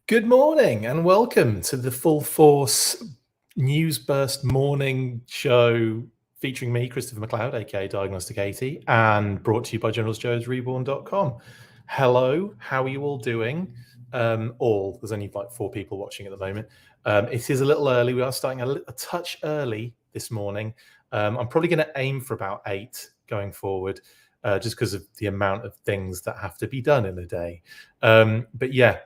Good morning and welcome to the Full Force News Burst morning show featuring me, Christopher McLeod AKA Diagnostic 80, and brought to you by GeneralsJoesReborn.com. Hello, how are you all doing? There's only like 4 people watching at the moment. It is a little early. We are starting a touch early this morning. I'm probably going to aim for about 8 going forward, just because of the amount of things that have to be done in a day. But yeah,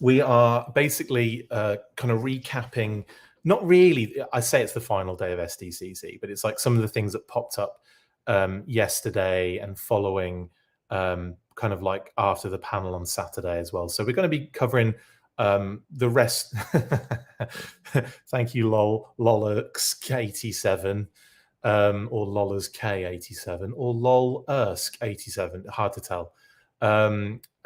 we are basically kind of recapping, not really, I say it's the final day of Sdcc, but it's like some of the things that popped up yesterday and following kind of like after the panel on Saturday as well. So we're going to be covering the rest. Thank you, Lollerx K87, or Lollers K87, or Lol Ersk 87. Hard to tell.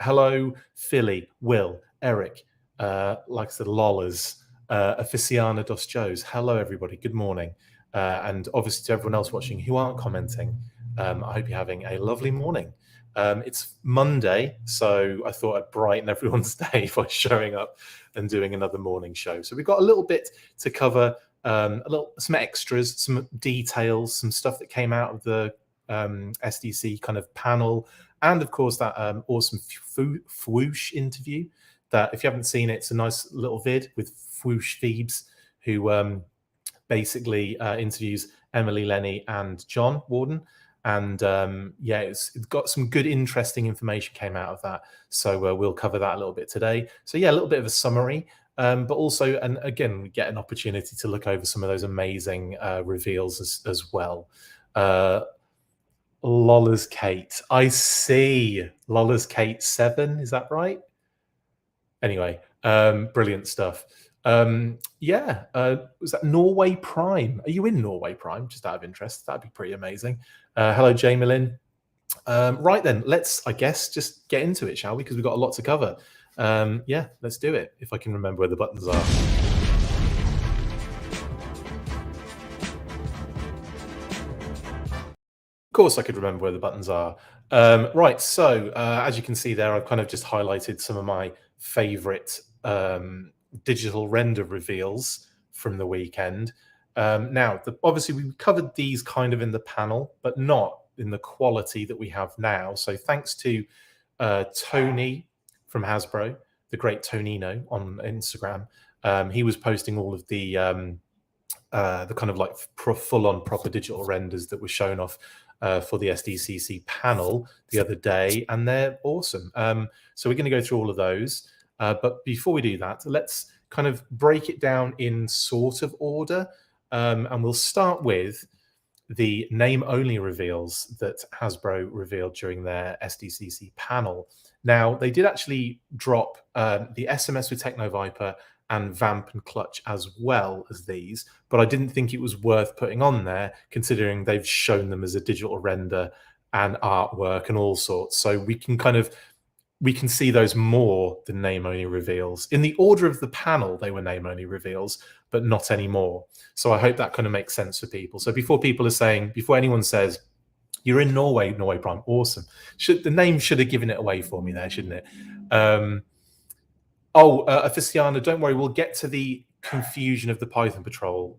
Hello, Philly, Will, Eric, like I said, Lollers, Aficiana dos Joes. Hello, everybody. Good morning. And obviously to everyone else watching who aren't commenting, I hope you're having a lovely morning. It's Monday, so I thought I'd brighten everyone's day by showing up and doing another morning show. So we've got a little bit to cover, some extras, some details, some stuff that came out of the SDC kind of panel, and of course that awesome Fwoosh interview that, if you haven't seen it, it's a nice little vid with Fwoosh Phoebes, who basically interviews Emily, Lenny, and John Warden. And yeah, it's got some good, interesting information came out of that. So we'll cover that a little bit today. So yeah, a little bit of a summary, but also, and again, we get an opportunity to look over some of those amazing reveals as well. Loller's Kate, I see. Loller's Kate 7, is that right? Anyway, brilliant stuff. Yeah, was that Norway Prime? Are you in Norway Prime? Just out of interest, that'd be pretty amazing. Hello, Jamie Lynn. Right then, let's, I guess, just get into it, shall we? Because we've got a lot to cover. Yeah, let's do it. If I can remember where the buttons are. Of course I could remember where the buttons are. Right, so as you can see there, I've kind of just highlighted some of my favorite digital render reveals from the weekend. Now, obviously we covered these kind of in the panel, but not in the quality that we have now. So thanks to Tony from Hasbro, the great Tonino on Instagram. He was posting all of the kind of like full-on proper digital renders that were shown off for the SDCC panel the other day, and they're awesome. So we're going to go through all of those. But before we do that, let's kind of break it down in sort of order. And we'll start with the name-only reveals that Hasbro revealed during their SDCC panel. Now, they did actually drop the SMS with Techno Viper and Vamp and Clutch as well as these, but I didn't think it was worth putting on there, considering they've shown them as a digital render and artwork and all sorts. So we can see those more than name-only reveals. In the order of the panel, they were name-only reveals, but not anymore. So I hope that kind of makes sense for people. So before anyone says, you're in Norway Prime, awesome. The name should have given it away for me there, shouldn't it? Aficiana, don't worry, we'll get to the confusion of the Python Patrol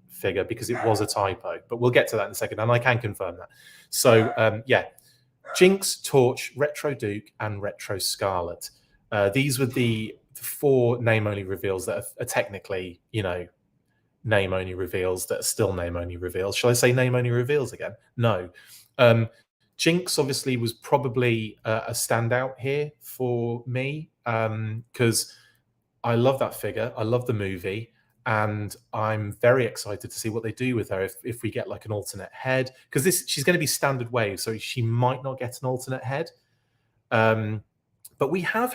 figure because it was a typo, but we'll get to that in a second, and I can confirm that. So yeah, Jinx, Torch, Retro Duke, and Retro Scarlet. These were the 4 name-only reveals that are technically, name-only reveals that are still name-only reveals. Shall I say name-only reveals again? No. Jinx obviously was probably a standout here for me because I love that figure. I love the movie, and I'm very excited to see what they do with her if we get like an alternate head, because she's going to be standard wave, so she might not get an alternate head. But we have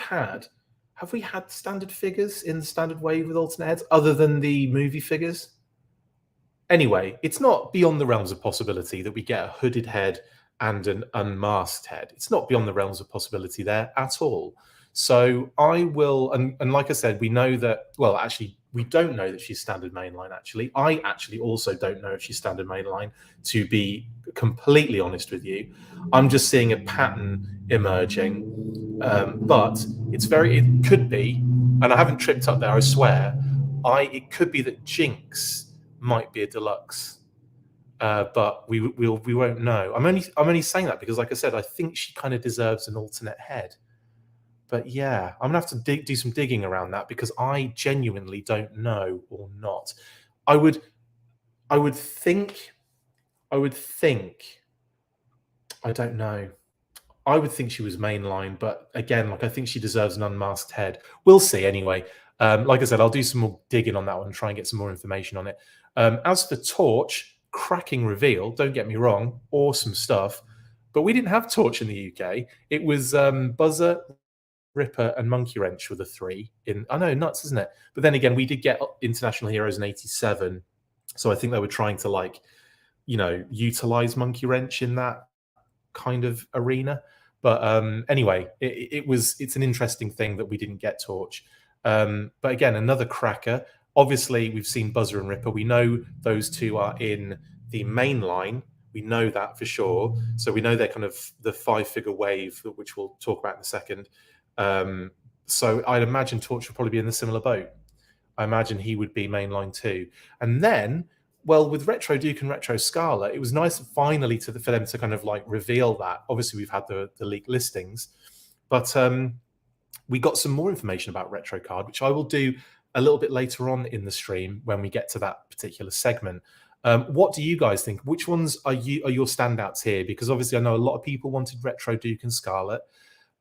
we had standard figures in the standard wave with alternate heads other than the movie figures? Anyway, it's not beyond the realms of possibility that we get a hooded head and an unmasked head. It's not beyond the realms of possibility there at all. So I will, and like I said, we know that, well, actually, we don't know that she's standard mainline, actually. I actually also don't know if she's standard mainline, to be completely honest with you. I'm just seeing a pattern emerging, but it could be and I haven't tripped up there, I swear. It could be that Jinx might be a deluxe. But we won't know. I'm only saying that because, like I said, I think she kind of deserves an alternate head. But yeah, I'm gonna have to do some digging around that because I genuinely don't know or not. I would think. I don't know. I would think she was mainline, but again, like I think she deserves an unmasked head. We'll see anyway. Like I said, I'll do some more digging on that one and try and get some more information on it. As for Torch, cracking reveal. Don't get me wrong, awesome stuff. But we didn't have Torch in the UK. It was Buzzer, Ripper, and Monkey Wrench were the three. I know, nuts, isn't it? But then again, we did get International Heroes in '87, so I think they were trying to utilize Monkey Wrench in that kind of arena. But anyway, it's an interesting thing that we didn't get Torch. But again, another cracker. Obviously, we've seen Buzzer and Ripper. We know those two are in the main line. We know that for sure. So we know they're kind of the 5-figure wave, which we'll talk about in a second. So I'd imagine Torch would probably be in the similar boat. I imagine he would be mainline too. And then, well, with Retro Duke and Retro Scarlet, it was nice finally for them to kind of like reveal that. Obviously, we've had the leaked listings, but we got some more information about Retro Card, which I will do a little bit later on in the stream when we get to that particular segment. What do you guys think? Which ones are your standouts here? Because obviously, I know a lot of people wanted Retro Duke and Scarlet.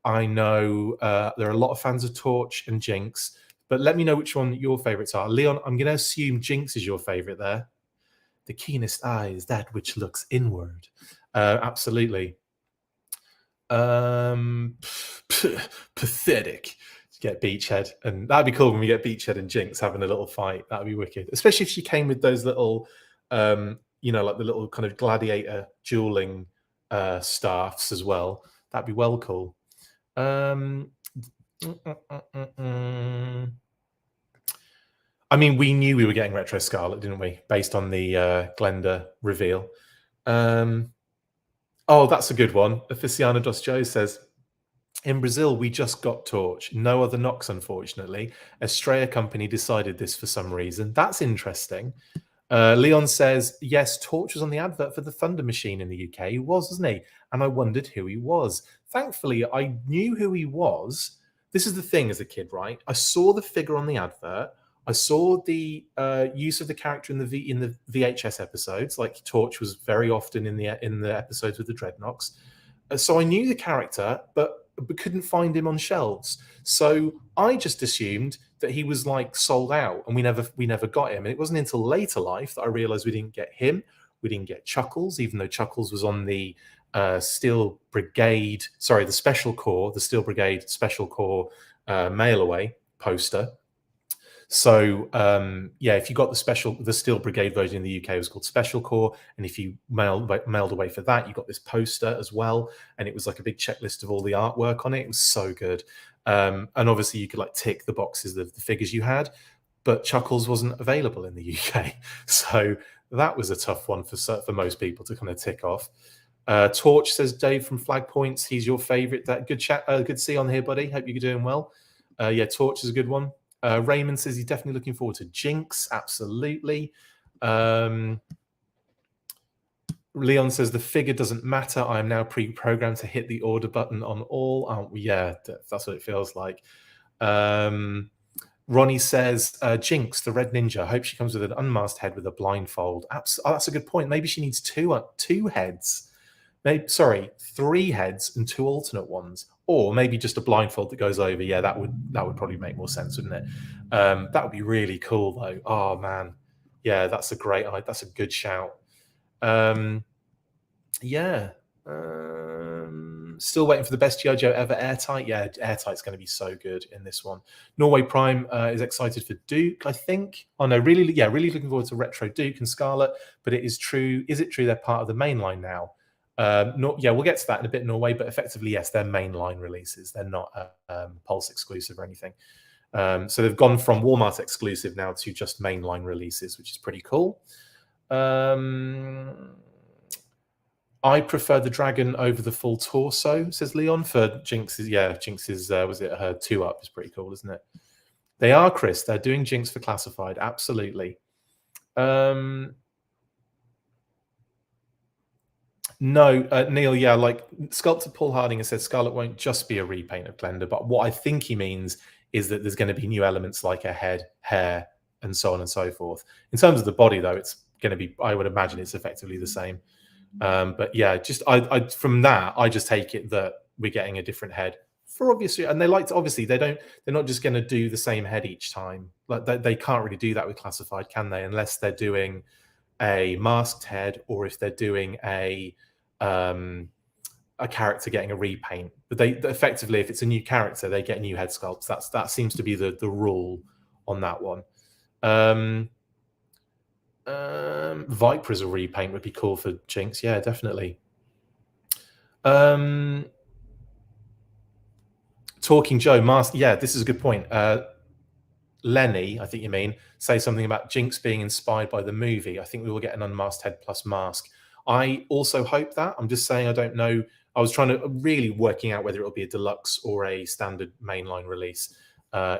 I know there are a lot of fans of Torch and Jinx, but let me know which one your favorites are. Leon, I'm going to assume Jinx is your favorite there. The keenest eye is that which looks inward. Absolutely. Pathetic. Get Beachhead, and that'd be cool when we get Beachhead and Jinx having a little fight. That'd be wicked, especially if she came with those little, like the little kind of gladiator dueling staffs as well. That'd be well cool. I mean, we knew we were getting Retro Scarlet, didn't we? Based on the Glenda reveal. Oh, that's a good one. Aficiano Dos Joe says, in Brazil, we just got Torch. No other knocks, unfortunately. Estrella Company decided this for some reason. That's interesting. Leon says, yes, Torch was on the advert for the Thunder Machine in the UK. He was, wasn't he? And I wondered who he was. Thankfully, I knew who he was. This is the thing as a kid, right? I saw the figure on the advert. I saw the use of the character in the VHS episodes. Like Torch was very often in the episodes with the Dreadnoks. So I knew the character, but couldn't find him on shelves. So I just assumed that he was like sold out, and we never got him. And it wasn't until later life that I realized we didn't get him. We didn't get Chuckles, even though Chuckles was on the Steel Brigade, the Special Corps, the Steel Brigade Special Corps mail away poster. So if you got the Steel Brigade version in the UK, it was called Special Corps, and if you mailed away for that, you got this poster as well, and it was like a big checklist of all the artwork on it. It was so good, and obviously you could like tick the boxes of the figures you had, but Chuckles wasn't available in the UK, so that was a tough one for most people to kind of tick off. Torch, says Dave from Flag Points, he's your favorite. That good chat, good to see you on here, buddy. Hope you're doing well. Torch is a good one. Raymond says he's definitely looking forward to Jinx. Absolutely. Leon says the figure doesn't matter. I am now pre-programmed to hit the order button on all. Yeah, that's what it feels like. Ronnie says Jinx, the Red Ninja. I hope she comes with an unmasked head with a blindfold. That's a good point. Maybe she needs two heads. Maybe 3 heads and 2 alternate ones, or maybe just a blindfold that goes over. Yeah, that would probably make more sense, wouldn't it? That would be really cool, though. Oh man, yeah, that's a good shout. Still waiting for the best G.I. Joe ever, Airtight. Yeah, Airtight's going to be so good in this one. Norway Prime is excited for Duke, I think. Oh no, really looking forward to Retro Duke and Scarlet. But it is true. Is it true they're part of the main line now? We'll get to that in a bit, Norway, but effectively, yes, they're mainline releases. They're not Pulse exclusive or anything. So they've gone from Walmart exclusive now to just mainline releases, which is pretty cool. I prefer the dragon over the full torso, says Leon. For Jinx's, was it her 2-up is pretty cool, isn't it? They are, Chris. They're doing Jinx for classified. Absolutely. No, Neil, yeah, like sculptor Paul Harding has said, Scarlet won't just be a repaint of Glenda, but what I think he means is that there's going to be new elements like a head, hair, and so on and so forth. In terms of the body, though, it's going to be, I would imagine it's effectively the same. But yeah, just I from that, I just take it that we're getting a different head for obviously, and they like to, obviously they're not just going to do the same head each time. Like they can't really do that with classified, can they? Unless they're doing a masked head or if they're doing a character getting a repaint. But they effectively, if it's a new character, they get new head sculpts. That seems to be the rule on that one. Viper as a repaint would be cool for Jinx. Yeah, definitely. Talking Joe, mask. Yeah, this is a good point. Lenny, I think you mean, say something about Jinx being inspired by the movie. I think we will get an unmasked head plus mask. I also hope that. I'm just saying I don't know. I was trying to really working out whether it'll be a deluxe or a standard mainline release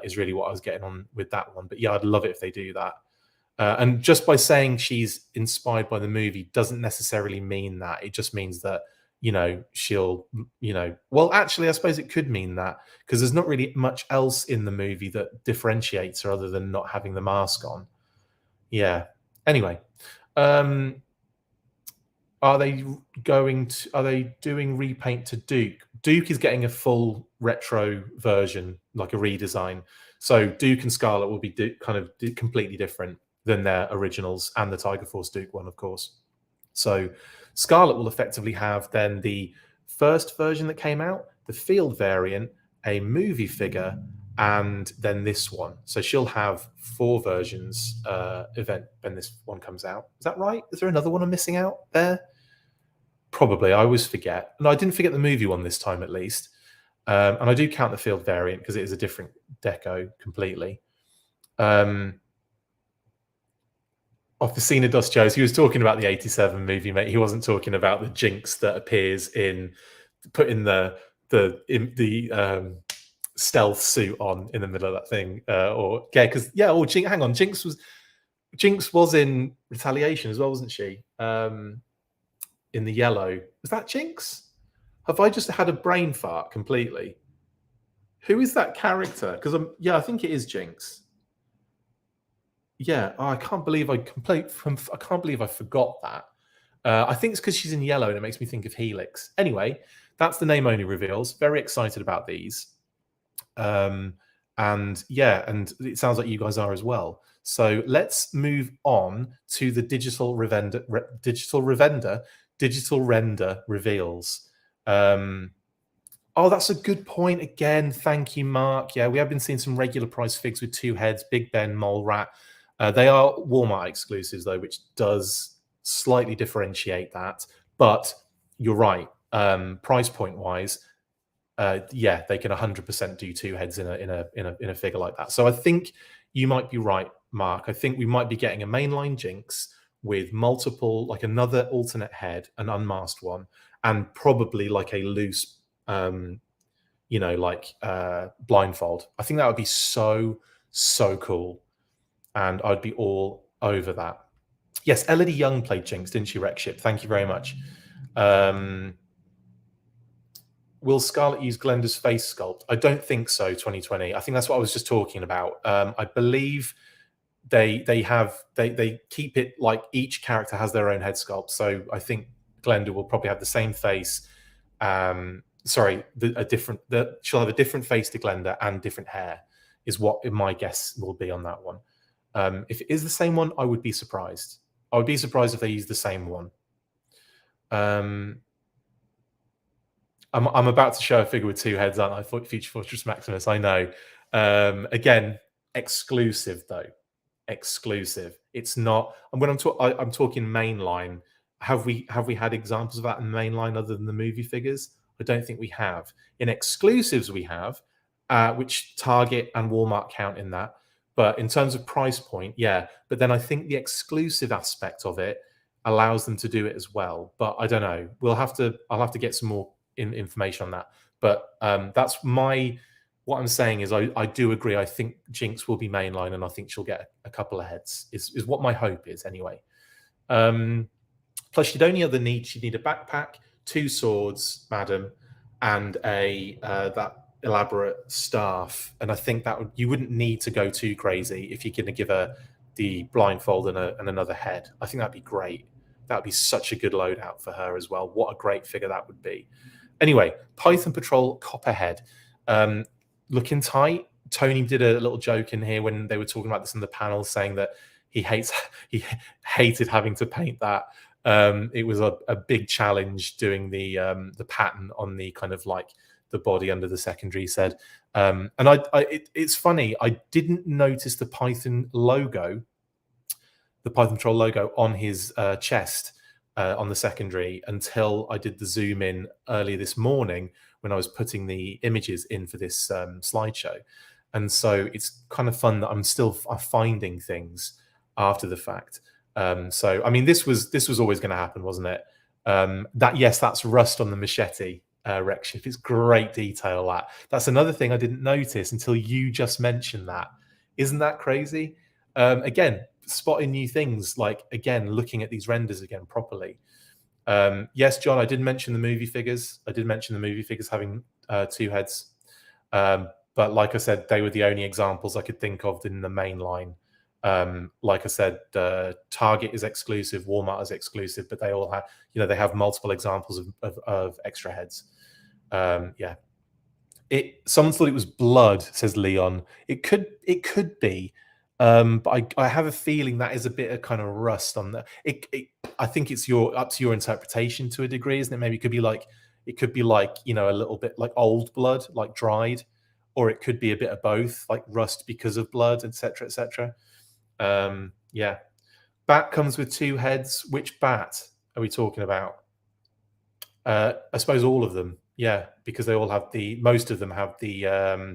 is really what I was getting on with that one. But yeah, I'd love it if they do that. And just by saying she's inspired by the movie doesn't necessarily mean that. It just means that, you know, she'll, you know, well, actually, I suppose it could mean that because there's not really much else in the movie that differentiates her other than not having the mask on. Yeah. Anyway, are they doing repaint to Duke? Duke is getting a full retro version, like a redesign. So Duke and Scarlet will be completely different than their originals and the Tiger Force Duke one, of course. So Scarlet will effectively have then the first version that came out, the field variant, a movie figure, and then this one. So she'll have 4 versions event when this one comes out. Is that right? Is there another one I'm missing out there? Probably. I always forget. No, I didn't forget the movie one this time at least. And I do count the field variant because it is a different deco completely. Off the scene of Dust Joes, he was talking about the 87 movie, mate. He wasn't talking about the Jinx that appears in putting the stealth suit on in the middle of that thing. Hang on, Jinx was in Retaliation as well, wasn't she? In the yellow. Was that Jinx? Have I just had a brain fart completely? Who is that character? Because I think it is Jinx. Yeah, I can't believe I can't believe I forgot that. I think it's because she's in yellow and it makes me think of Helix. Anyway, that's the name only reveals. Very excited about these. And it sounds like you guys are as well. So let's move on to the digital render reveals. Oh, that's a good point again. Thank you, Mark. Yeah, we have been seeing some regular price figs with 2 heads, Big Ben, Mole Rat. They are Walmart exclusives, though, which does slightly differentiate that. But you're right. Price point wise, they can 100% do 2 heads in a figure like that. So I think you might be right, Mark. I think we might be getting a mainline Jinx with multiple, like another alternate head, an unmasked one, and probably like a loose, blindfold. I think that would be so cool. And I'd be all over that. Yes, Elodie Young played Jinx, didn't she, Rekship? Thank you very much. Will Scarlet use Glenda's face sculpt? I don't think so, 2020. I think that's what I was just talking about. I believe they keep it like each character has their own head sculpt. So I think Glenda will probably have the same face. She'll have a different face to Glenda and different hair, is what my guess will be on that one. If it is the same one, I would be surprised. I would be surprised if they use the same one. I'm about to show a figure with 2 heads, aren't I? Future Fortress Maximus, I know. Again, exclusive though. Exclusive. It's not. And when I'm talking mainline. Have we had examples of that in mainline other than the movie figures? I don't think we have. In exclusives, we have, which Target and Walmart count in that. But in terms of price point, yeah. But then I think the exclusive aspect of it allows them to do it as well. But I don't know. I'll have to get some more information on that. But that's my what I'm saying is I do agree. I think Jinx will be mainline, and I think she'll get a couple of heads. Is what my hope is anyway. Plus, you'd need a backpack, 2 swords, madam, and a that elaborate staff. And I think that you wouldn't need to go too crazy if you're going to give her the blindfold and another head. I think that'd be great. That'd be such a good loadout for her as well. What a great figure that would be. Anyway, Python Patrol Copperhead. Looking tight. Tony did a little joke in here when they were talking about this in the panel, saying that he hated having to paint that. It was a big challenge doing the pattern on the kind of like the body under the secondary, he said. And it's funny, I didn't notice the Python logo, the Python Patrol logo on his chest on the secondary until I did the zoom in earlier this morning when I was putting the images in for this slideshow. And so it's kind of fun that I'm still finding things after the fact. So I mean, this was always going to happen, wasn't it? That's rust on the machete wreck ship. It's great detail. That's another thing I didn't notice until you just mentioned that. Isn't that crazy? Again, spotting new things, like again looking at these renders again properly. Yes, John, I did mention the movie figures. I did mention the movie figures having 2 heads. But like I said, they were the only examples I could think of in the main line. Like I said, Target is exclusive, Walmart is exclusive, but they all have, they have multiple examples of extra heads. Yeah. Someone thought it was blood, says Leon. It could be. But I have a feeling that is a bit of kind of rust on the. I think it's up to your interpretation to a degree, isn't it? Maybe it could be like a little bit like old blood, like dried, or it could be a bit of both, like rust because of blood, etc., etc. Yeah, bat comes with 2 heads. Which bat are we talking about? I suppose all of them. Yeah, because they all have most of them have the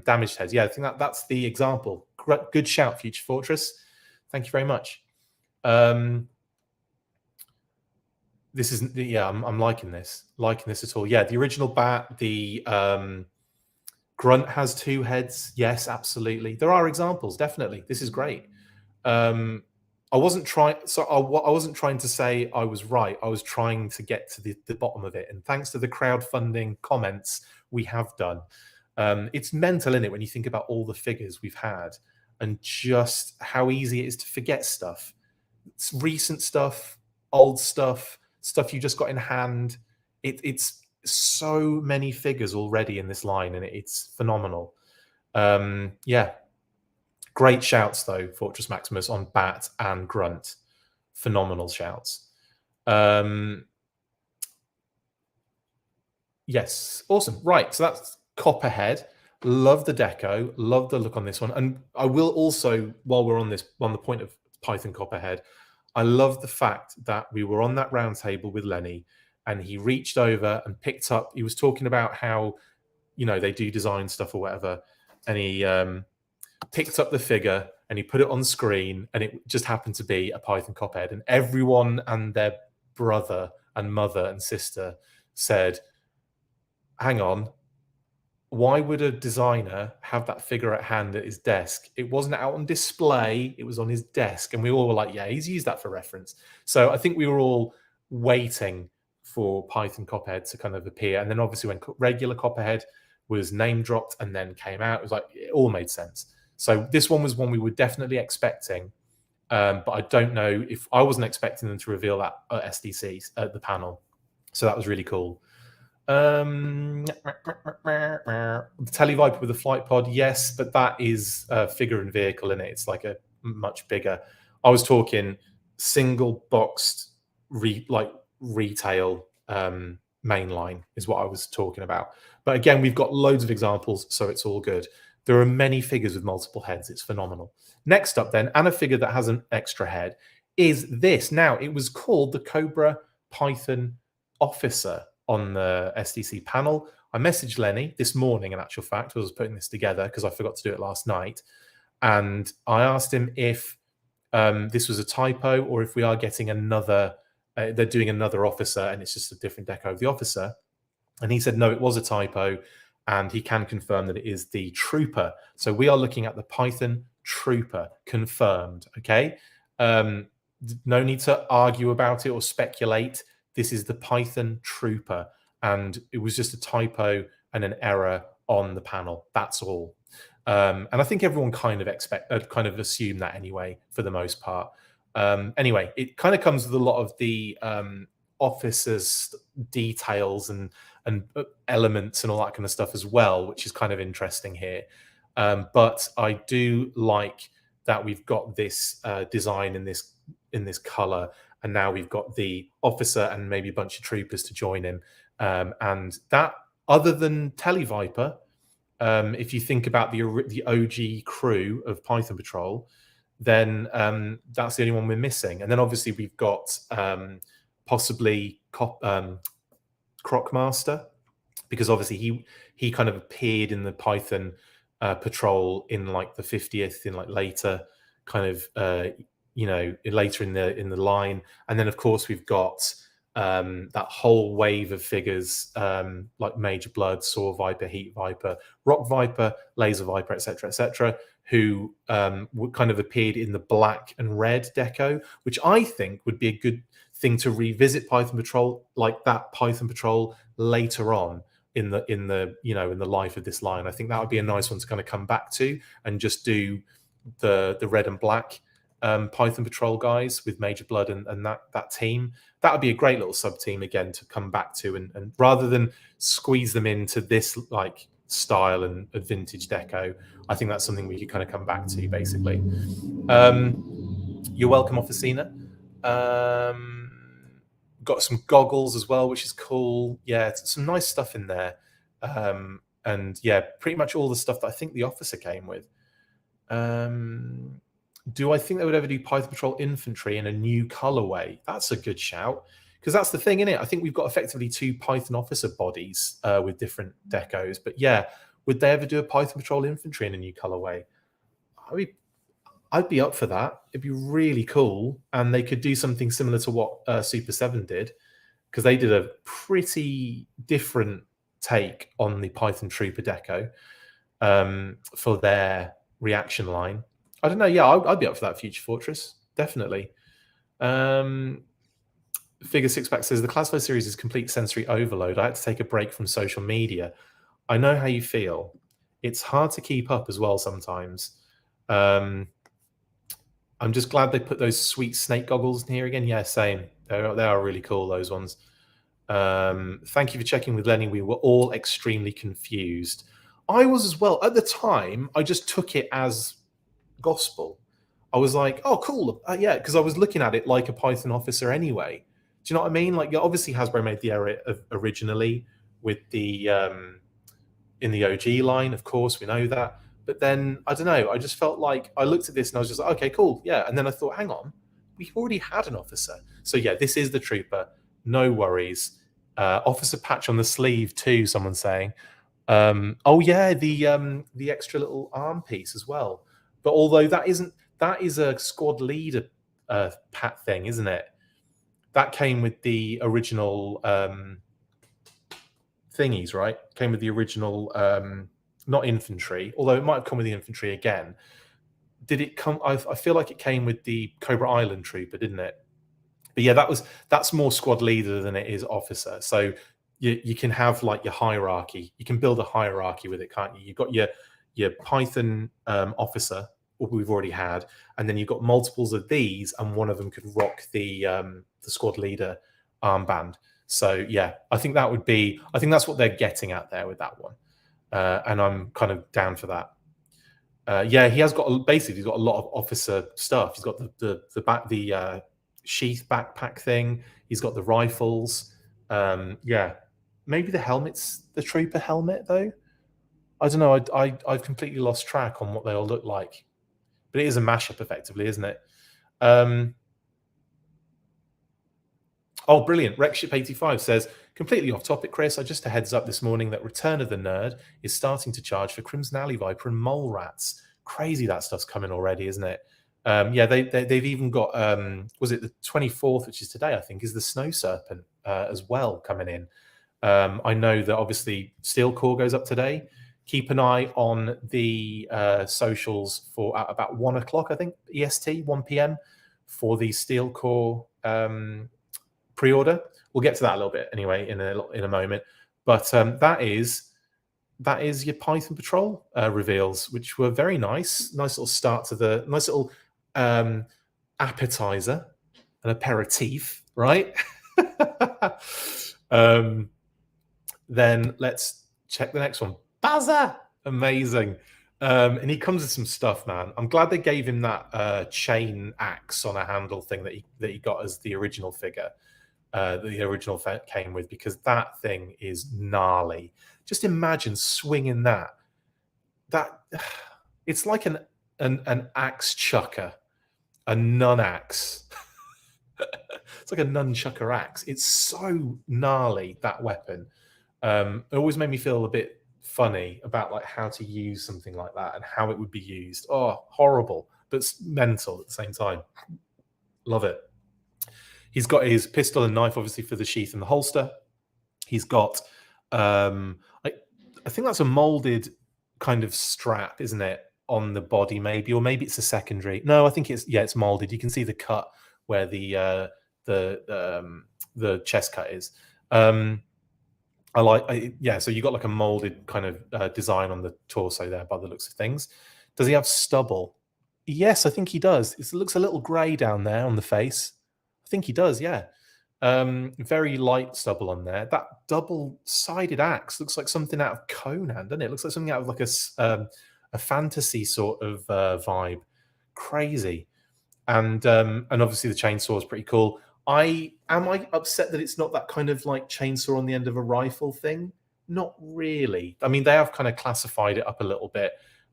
damaged heads. Yeah, I think that's the example. Good shout, Future Fortress. Thank you very much. This isn't. Yeah, I'm liking this. Liking this at all. Yeah, the original bat, the Grunt has 2 heads. Yes, absolutely. There are examples. Definitely, this is great. I wasn't trying. So I wasn't trying to say I was right. I was trying to get to the bottom of it. And thanks to the crowdfunding comments, we have done. It's mental, isn't it, when you think about all the figures we've had and just how easy it is to forget stuff. It's recent stuff, old stuff, stuff you just got in hand. It's so many figures already in this line, and it's phenomenal. Yeah. Great shouts, though, Fortress Maximus on Bat and Grunt. Phenomenal shouts. Yes, awesome. Right, so that's Copperhead. Love the deco. Love the look on this one. And I will also, while we're on the point of Python Copperhead, I love the fact that we were on that round table with Lenny, and he reached over and picked up. He was talking about how, they do design stuff or whatever, and he picked up the figure and he put it on screen, and it just happened to be a Python Copperhead, and everyone and their brother and mother and sister said, hang on, why would a designer have that figure at hand at his desk? It wasn't out on display, it was on his desk. And we all were like, yeah, he's used that for reference. So I think we were all waiting for Python Copperhead to kind of appear. And then obviously when regular Copperhead was name dropped and then came out, it was like, it all made sense. So this one was one we were definitely expecting, but I don't know if I wasn't expecting them to reveal that at SDC at the panel. So that was really cool. The Televiper with the flight pod, yes, but that is a figure and vehicle in it. It's like a much bigger. I was talking single boxed retail mainline is what I was talking about. But again, we've got loads of examples, so it's all good. There are many figures with multiple heads. It's phenomenal. Next up then, and a figure that has an extra head, is this. Now, it was called the Cobra Python Officer on the SDC panel. I messaged Lenny this morning, in actual fact, I was putting this together because I forgot to do it last night. And I asked him if this was a typo or if we are getting another, they're doing another officer and it's just a different deco of the officer. And he said, no, it was a typo. and he can confirm that it is the Trooper. So we are looking at the Python Trooper, confirmed. Okay, no need to argue about it or speculate. This is the Python Trooper, and it was just a typo and an error on the panel. That's all. And I think everyone kind of assumed that anyway, for the most part. Anyway, it kind of comes with a lot of the officers' details and elements and all that kind of stuff as well, which is kind of interesting here. But I do like that we've got this design in this color, and now we've got the officer and maybe a bunch of troopers to join him. And that, other than Televiper, if you think about the OG crew of Python Patrol, then that's the only one we're missing. And then obviously we've got possibly Crocmaster, because obviously he kind of appeared in the Python Patrol in like the 50th, in like later kind of later in the line. And then of course we've got that whole wave of figures like Major Blood, Saw Viper, Heat Viper, Rock Viper, Laser Viper, etc., who kind of appeared in the black and red deco, which I think would be a good thing to revisit Python Patrol, like that Python Patrol later on in the life of this line. I think that would be a nice one to kind of come back to and just do the red and black Python Patrol guys with Major Blood and that team. That would be a great little sub team again to come back to, and rather than squeeze them into this like style and vintage deco, I think that's something we could kind of come back to basically. You're welcome, Officina. Got some goggles as well, which is cool. Yeah, some nice stuff in there. And yeah, pretty much all the stuff that I think the officer came with. Do I think they would ever do Python Patrol Infantry in a new colorway? That's a good shout, because that's the thing, isn't it? I think we've got effectively 2 Python officer bodies with different decos. But yeah, would they ever do a Python Patrol Infantry in a new colorway? I'd be up for that. It'd be really cool. And they could do something similar to what Super 7 did, because they did a pretty different take on the Python Trooper deco for their reaction line. I don't know. Yeah, I'd be up for that. Future Fortress, definitely. Figure Sixpack says the Classified series is complete sensory overload. I had to take a break from social media. I know how you feel. It's hard to keep up as well sometimes. I'm just glad they put those sweet snake goggles in here again. Yeah, same. They are really cool, those ones. Thank you for checking with Lenny. We were all extremely confused. I was as well. At the time, I just took it as gospel. I was like, oh, cool. Yeah, because I was looking at it like a Python officer anyway. Do you know what I mean? Like, obviously, Hasbro made the error originally with the in the OG line, of course, we know that. But then, I don't know, I just felt like I looked at this and I was just like, okay, cool, yeah. And then I thought, hang on, we already had an officer. So yeah, this is the Trooper. No worries. Officer patch on the sleeve too, someone's saying. Oh yeah, the extra little arm piece as well. But although that is a squad leader pat thing, isn't it? That came with the original thingies, right? Came with the original, not infantry, although it might have come with the infantry again. Did it come? I feel like it came with the Cobra Island Trooper, didn't it? But yeah, that's more squad leader than it is officer. So you can have like your hierarchy. You can build a hierarchy with it, can't you? You've got your Python officer, we've already had, and then you've got multiples of these, and one of them could rock the squad leader armband. So yeah, I think that's what they're getting at there with that one, and I'm kind of down for that. Yeah, he has got basically he's got a lot of officer stuff. He's got the sheath backpack thing. He's got the rifles. Yeah, maybe the helmet's the Trooper helmet though. I don't know. I've completely lost track on what they all look like, but it is a mashup effectively, isn't it? Oh, brilliant. Rexship85 says, completely off topic, Chris. Just a heads up this morning that Return of the Nerd is starting to charge for Crimson Alley Viper and Mole Rats. Crazy that stuff's coming already, isn't it? Yeah, they've even got, was it the 24th, which is today, I think, is the Snow Serpent as well coming in. I know that obviously Steel Core goes up today. Keep an eye on the socials for at about 1 o'clock, I think, EST, 1 p.m. for the Steel Core pre-order. We'll get to that a little bit anyway in a moment. But that is your Python Patrol reveals, which were very nice. Nice little start to the nice little appetizer, an aperitif, right? Then let's check the next one. Buzzer, amazing. And he comes with some stuff, man. I'm glad they gave him that chain axe on a handle thing that he got as the original figure. The original came with, because that thing is gnarly. Just imagine swinging that. It's like an axe chucker, a nun axe. It's like a nunchucker axe. It's so gnarly, that weapon. It always made me feel a bit funny about like how to use something like that and how it would be used. Oh, horrible, but mental at the same time. Love it. He's got his pistol and knife, obviously, for the sheath and the holster. He's got, I think that's a molded kind of strap, isn't it, on the body maybe, or maybe it's a secondary. No, I think it's molded. You can see the cut where the chest cut is. So you got like a molded kind of design on the torso there by the looks of things. Does he have stubble? Yes, I think he does. It looks a little grey down there on the face. I think he does, yeah. Very light stubble on there. That double-sided axe looks like something out of Conan, doesn't it? It looks like something out of like a fantasy sort of vibe. Crazy. And obviously the chainsaw is pretty cool. Am I upset that it's not that kind of like chainsaw on the end of a rifle thing? Not really. I mean, they have kind of classified it up a little bit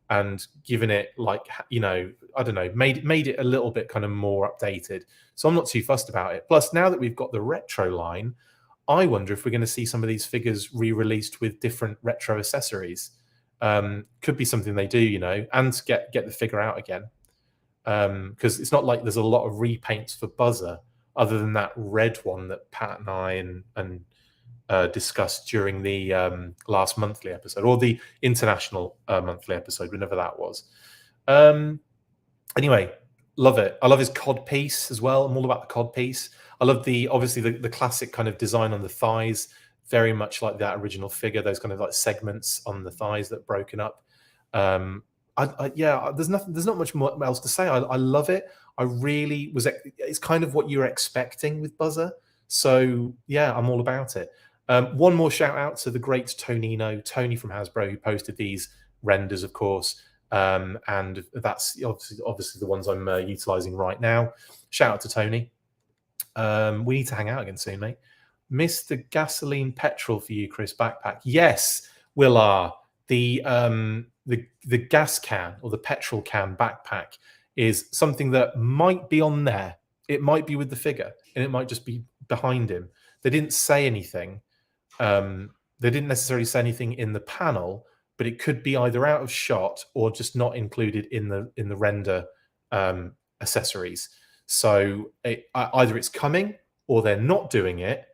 and given it like, I don't know, made it a little bit kind of more updated. So I'm not too fussed about it. Plus, now that we've got the retro line, I wonder if we're going to see some of these figures re-released with different retro accessories. Could be something they do, and get the figure out again. Because it's not like there's a lot of repaints for Buzzer, other than that red one that Pat and I discussed during the last monthly episode, or the international monthly episode, whenever that was. Anyway, love it. I love his cod piece as well. I'm all about the cod piece. I love obviously the classic kind of design on the thighs, very much like that original figure. Those kind of like segments on the thighs that are broken up. There's not much more else to say. I love it. I really was. It's kind of what you're expecting with Buzzer. So yeah, I'm all about it. One more shout out to the great Tony from Hasbro, who posted these renders, of course. And that's obviously the ones I'm utilizing right now. Shout out to Tony. We need to hang out again soon, mate. Mr. Gasoline Petrol for you, Chris Backpack. Yes, Will R. The gas can or the petrol can backpack is something that might be on there. It might be with the figure, and it might just be behind him. They didn't say anything. They didn't necessarily say anything in the panel, but it could be either out of shot or just not included in the render accessories. So either it's coming or they're not doing it.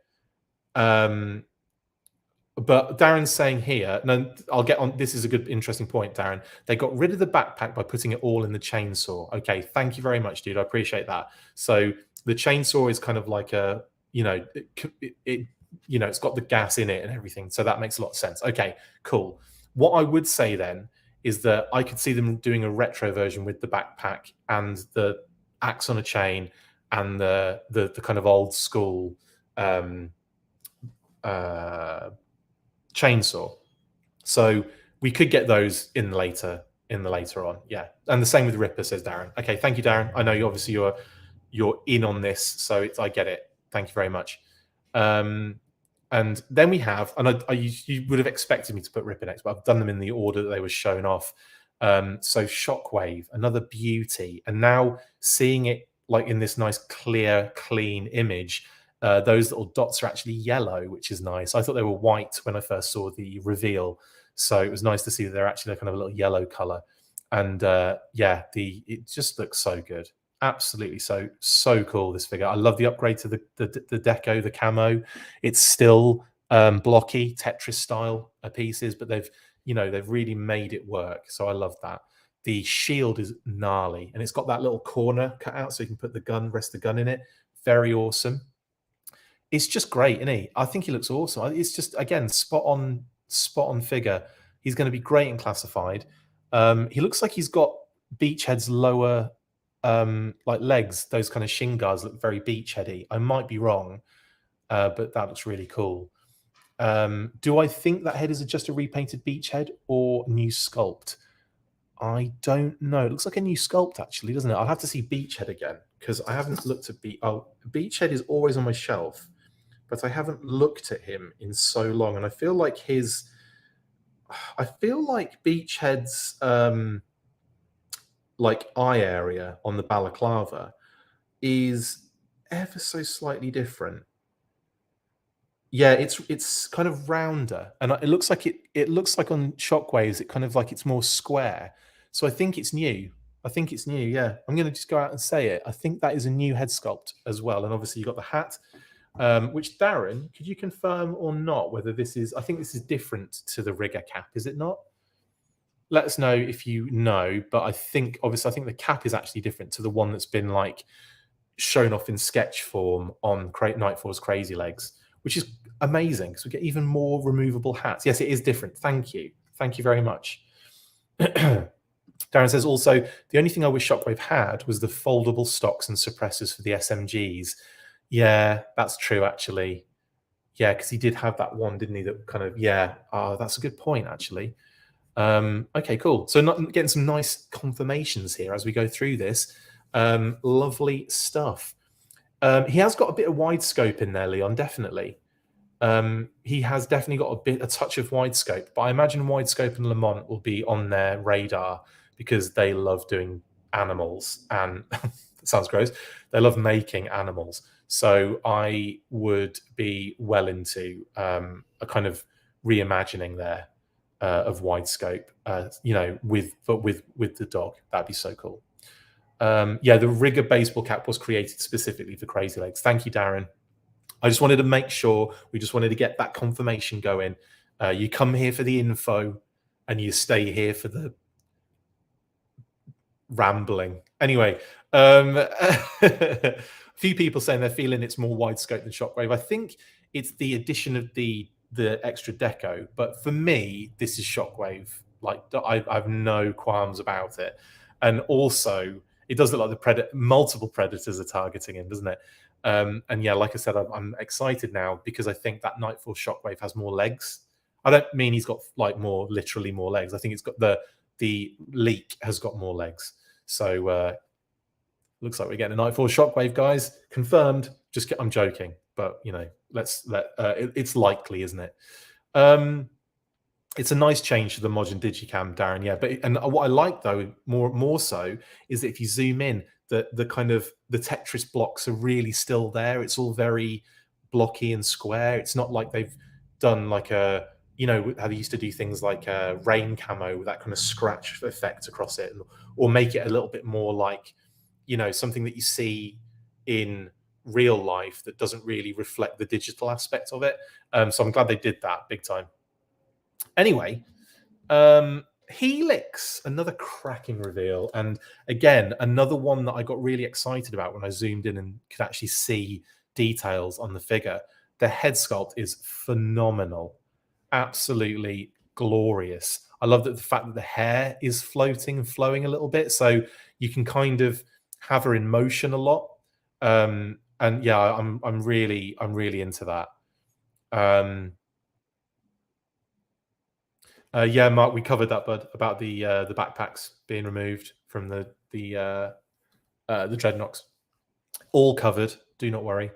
But Darren's saying here, no, I'll get on. This is a good, interesting point, Darren. They got rid of the backpack by putting it all in the chainsaw. Okay, thank you very much, dude. I appreciate that. So the chainsaw is kind of like a, it's got the gas in it and everything. So that makes a lot of sense. Okay, cool. What I would say then is that I could see them doing a retro version with the backpack and the axe on a chain and the kind of old school chainsaw. So we could get those in the later on. Yeah. And the same with Ripper, says Darren. Okay, thank you, Darren. I know you're in on this, so I get it. Thank you very much. And then we have, and you would have expected me to put Ripper next, but I've done them in the order that they were shown off. So Shockwave, another beauty, and now seeing it like in this nice clear, clean image. Those little dots are actually yellow, which is nice. I thought they were white when I first saw the reveal, so it was nice to see that they're actually kind of a little yellow color. And it just looks so good. Absolutely so cool, this figure. I love the upgrade to the deco, the camo. It's still blocky Tetris style pieces, but they've really made it work. So I love that. The shield is gnarly, and it's got that little corner cut out so you can put the gun, rest the gun in it. Very awesome. It's just great, isn't he? I think he looks awesome. It's just, again, spot on figure. He's going to be great in classified. He looks like he's got Beachhead's lower like legs. Those kind of shin guards look very Beachheady. I might be wrong, but that looks really cool. Do I think that head is just a repainted Beachhead or new sculpt? I don't know. It looks like a new sculpt, actually, doesn't it? I'll have to see Beachhead again because I haven't looked at Beachhead is always on my shelf, but I haven't looked at him in so long, and I feel like Beachhead's like eye area on the balaclava is ever so slightly different. Yeah, it's kind of rounder, and it looks like it looks like on Shockwaves it kind of like it's more square. So I think it's new. I think it's new. Yeah, I'm going to just go out and say it. I think that is a new head sculpt as well, and obviously you got the hat. Which, Darren, could you confirm or not whether this is? I think this is different to the rigger cap, is it not? Let us know if you know. But I think obviously the cap is actually different to the one that's been like shown off in sketch form on Nightfall's Crazy Legs, which is amazing because we get even more removable hats. Yes, it is different. Thank you very much. Darren says also, the only thing I wish Shockwave had was the foldable stocks and suppressors for the SMGs. Yeah, that's true, actually. Yeah, because he did have that one, didn't he? That kind of, yeah. That's a good point, actually. Okay, cool. So getting some nice confirmations here as we go through this. Lovely stuff. He has got a bit of wide scope in there, Leon, definitely. He has definitely got a touch of wide scope, but I imagine wide scope and Lamont will be on their radar because they love doing animals, and that sounds gross. They love making animals. So I would be well into a kind of reimagining there of wide scope, with the dog. That'd be so cool. Yeah, the rigger baseball cap was created specifically for Crazy Legs. Thank you, Darren. I just wanted to make sure, we just wanted to get that confirmation going. You come here for the info and you stay here for the rambling. Anyway, a few people saying they're feeling it's more wide scope than Shockwave. I think it's the addition of the extra deco, but for me, this is Shockwave. Like, I have no qualms about it. And also, it does look like multiple predators are targeting him, doesn't it? And yeah, like I said, I'm excited now because I think that Nightfall Shockwave has more legs. I don't mean he's got like literally more legs. I think it's got the leak has got more legs. So looks like we're getting a Nightfall Shockwave, guys. Confirmed. I'm joking, but it's likely, isn't it? It's a nice change to the modern Digicam, Darren. Yeah, and what I like though more so is that if you zoom in, the kind of the Tetris blocks are really still there. It's all very blocky and square. It's not like they've done like how they used to do things like rain camo with that kind of scratch effect across it, or make it a little bit more like something that you see in real life that doesn't really reflect the digital aspect of it. So I'm glad they did that big time. Anyway, Helix, another cracking reveal, and again another one that I got really excited about when I zoomed in and could actually see details on the figure. The head sculpt is phenomenal, absolutely glorious. I love the fact that the hair is floating and flowing a little bit, so you can kind of have her in motion a lot. And yeah, I'm really into that. Yeah, Mark, we covered that, bud, about the backpacks being removed from the dreadnoughts. All covered. Do not worry.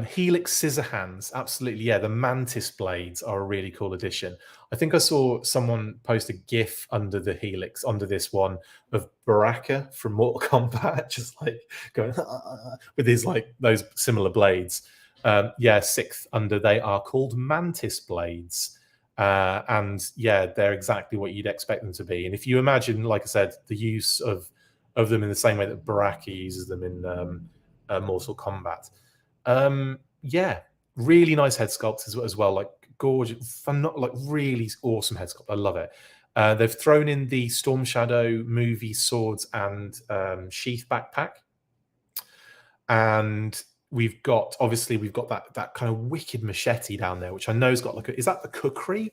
Helix scissor hands, absolutely. Yeah, the mantis blades are a really cool addition. I think I saw someone post a GIF under the Helix, under this one, of Baraka from Mortal Kombat, just like going with his those similar blades. Yeah, sixth under, they are called mantis blades. And yeah, they're exactly what you'd expect them to be. And if you imagine, like I said, the use of them in the same way that Baraka uses them in Mortal Kombat. Yeah, really nice head sculpts as well. Like gorgeous, like really awesome head sculpt. I love it. They've thrown in the Storm Shadow movie swords and sheath backpack, and we've got that kind of wicked machete down there, which I know has got like is that the kukri?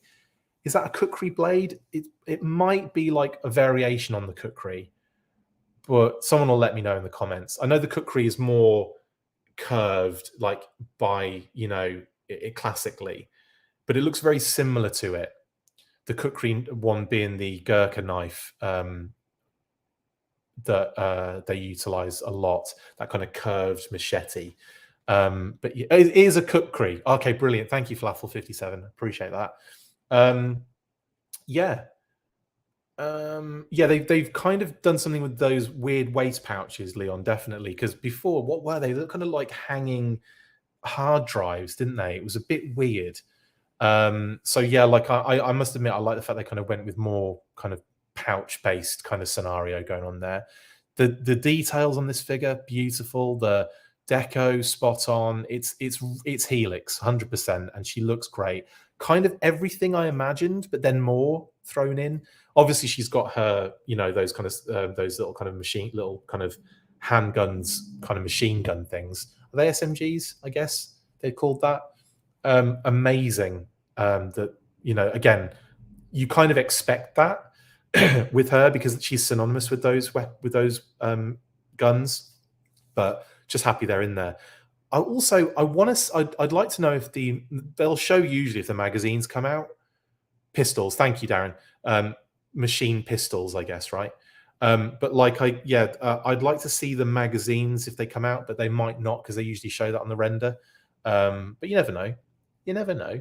Is that a kukri blade? It might be like a variation on the kukri, but someone will let me know in the comments. I know the kukri is more curved, like by it classically, but it looks very similar to it. The kukri one being the Gurkha knife that they utilize a lot, that kind of curved machete. But yeah, it is a kukri. Okay, brilliant. Thank you, Falafel57. Appreciate that. They've kind of done something with those weird waist pouches, Leon, definitely. Because before, what were they? They were kind of like hanging hard drives, didn't they? It was a bit weird. So yeah, like I must admit, I like the fact they kind of went with more kind of pouch-based kind of scenario going on there. The details on this figure, beautiful. The deco, spot on. It's Helix, 100%, and she looks great. Kind of everything I imagined, but then more thrown in. Obviously, she's got her, those kind of those little kind of handguns, kind of machine gun things. Are they SMGs? I guess they called that. Amazing. That again, you kind of expect that with her because she's synonymous with those guns. But just happy they're in there. I'd like to know if they'll show usually if the magazines come out. Pistols. Thank you, Darren. Machine pistols, I guess, right? But like, I'd like to see the magazines if they come out, but they might not because they usually show that on the render. But you never know. You never know.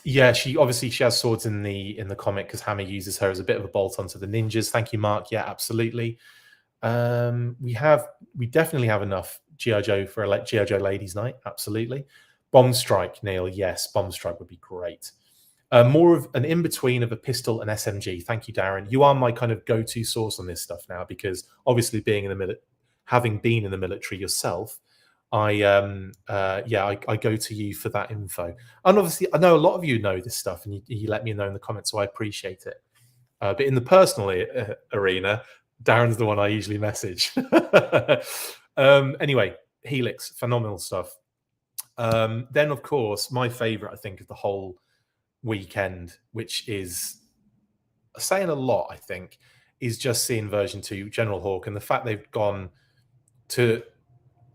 Yeah, she has swords in the comic because Hammer uses her as a bit of a bolt onto the ninjas. Thank you, Mark. Yeah, absolutely. We definitely have enough G.I. Joe for a G.I. Joe Ladies Night. Absolutely. Bomb Strike, Neil. Yes, Bomb Strike would be great. More of an in-between of a pistol and SMG. Thank you, Darren. You are my kind of go-to source on this stuff now because obviously having been in the military yourself, I go to you for that info. And obviously, I know a lot of you know this stuff, and you let me know in the comments, so I appreciate it. But in the personal arena, Darren's the one I usually message. Anyway, Helix, phenomenal stuff. Then, of course, my favorite, I think, of the whole weekend, which is saying a lot, I think, is just seeing version 2 General Hawk and the fact they've gone to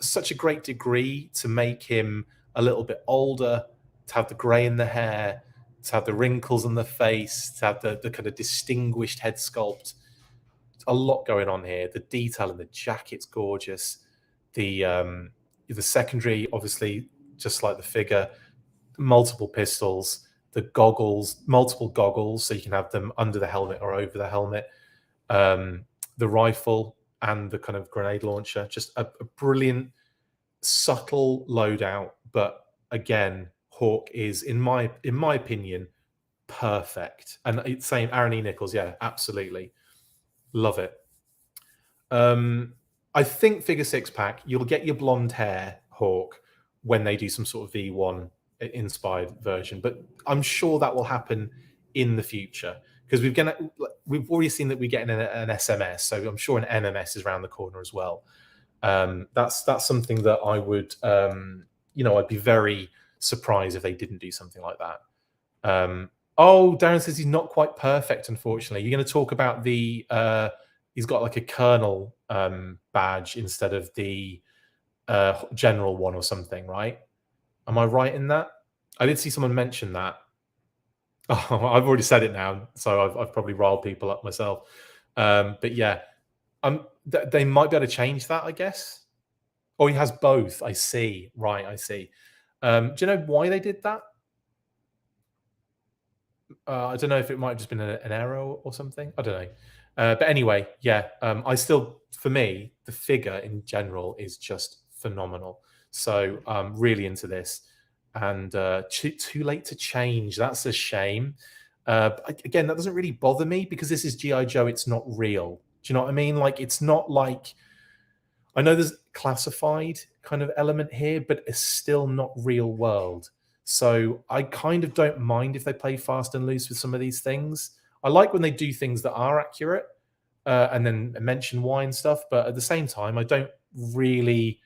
such a great degree to make him a little bit older, to have the grey in the hair, to have the wrinkles on the face, to have the kind of distinguished head sculpt. A lot going on here. The detail in the jacket's gorgeous. The secondary, obviously, just like the figure, multiple pistols, the goggles, multiple goggles, so you can have them under the helmet or over the helmet. The rifle and the kind of grenade launcher, just a brilliant, subtle loadout. But again, Hawk is, in my opinion, perfect. And it's same Aaron E. Nichols, yeah, absolutely. Love it. I think figure 6-pack, you'll get your blonde hair Hawk when they do some sort of V1 inspired version, but I'm sure that will happen in the future because we've already seen that we're getting an SMS, so I'm sure an MMS is around the corner as well. That's something that I would, I'd be very surprised if they didn't do something like that. Oh, Darren says he's not quite perfect, unfortunately. You're going to talk about the he's got like a colonel badge instead of the general one or something, right? Am I right in that? I did see someone mention that. Oh, I've already said it now, so I've probably riled people up myself. But yeah, they might be able to change that, I guess. Oh, he has both. I see. Right, I see. Do you know why they did that? I don't know if it might have just been an error or something. I don't know. But anyway, yeah, for me, the figure in general is just phenomenal. So I'm really into this. And too late to change. That's a shame. Again, that doesn't really bother me because this is G.I. Joe. It's not real. Do you know what I mean? Like, it's not like... I know there's... classified kind of element here, but it's still not real world. So I kind of don't mind if they play fast and loose with some of these things. I like when they do things that are accurate, and then mention why and stuff. But at the same time, I don't really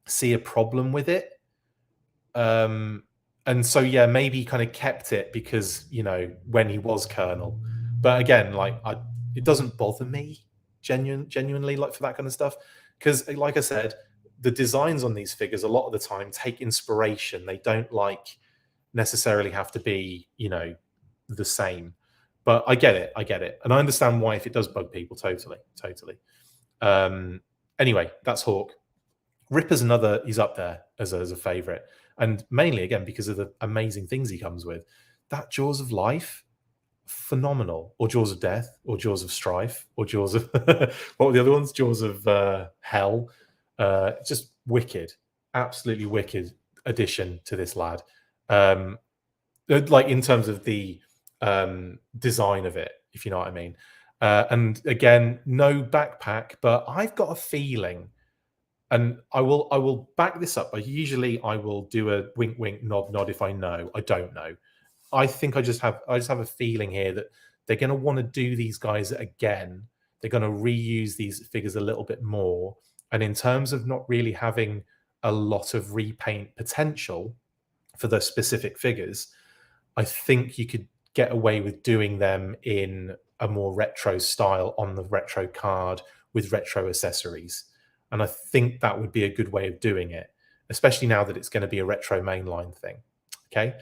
see a problem with it. And so, yeah, maybe he kind of kept it because, when he was Colonel. But again, like, it doesn't bother me genuinely, like, for that kind of stuff. Because, like I said, the designs on these figures a lot of the time take inspiration. They don't, like, necessarily have to be, the same. But I get it. And I understand why if it does bug people, totally. Anyway, that's Hawk. Ripper's another, he's up there as a favorite. And mainly, again, because of the amazing things he comes with. That Jaws of Life, phenomenal. Or Jaws of Death, or Jaws of Strife, or Jaws of, what were the other ones? Jaws of Hell. Just wicked, absolutely wicked addition to this lad. Like in terms of the design of it, if you know what I mean. And again, no backpack, but I've got a feeling, and I will back this up. I will do a wink, wink, nod, nod if I know. I don't know. I think I just have a feeling here that they're going to want to do these guys again. They're going to reuse these figures a little bit more. And in terms of not really having a lot of repaint potential for those specific figures, I think you could get away with doing them in a more retro style on the retro card with retro accessories. And I think that would be a good way of doing it, especially now that it's going to be a retro mainline thing. Okay.